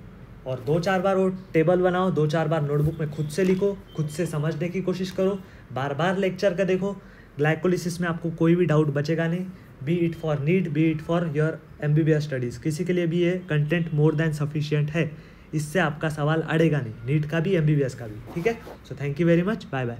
और 2-4 बार वो टेबल बनाओ, 2-4 बार नोटबुक में खुद से लिखो, खुद से समझने की कोशिश करो, बार बार लेक्चर का देखो। ग्लाइकोलिसिस में आपको कोई भी डाउट बचेगा नहीं, be it for NEET, be it for your MBBS studies, किसी के लिए भी ये कंटेंट मोर देन सफिशिएंट है। इससे आपका सवाल अड़ेगा नहीं, नीट का भी MBBS का भी, ठीक है। So thank you very much, bye bye.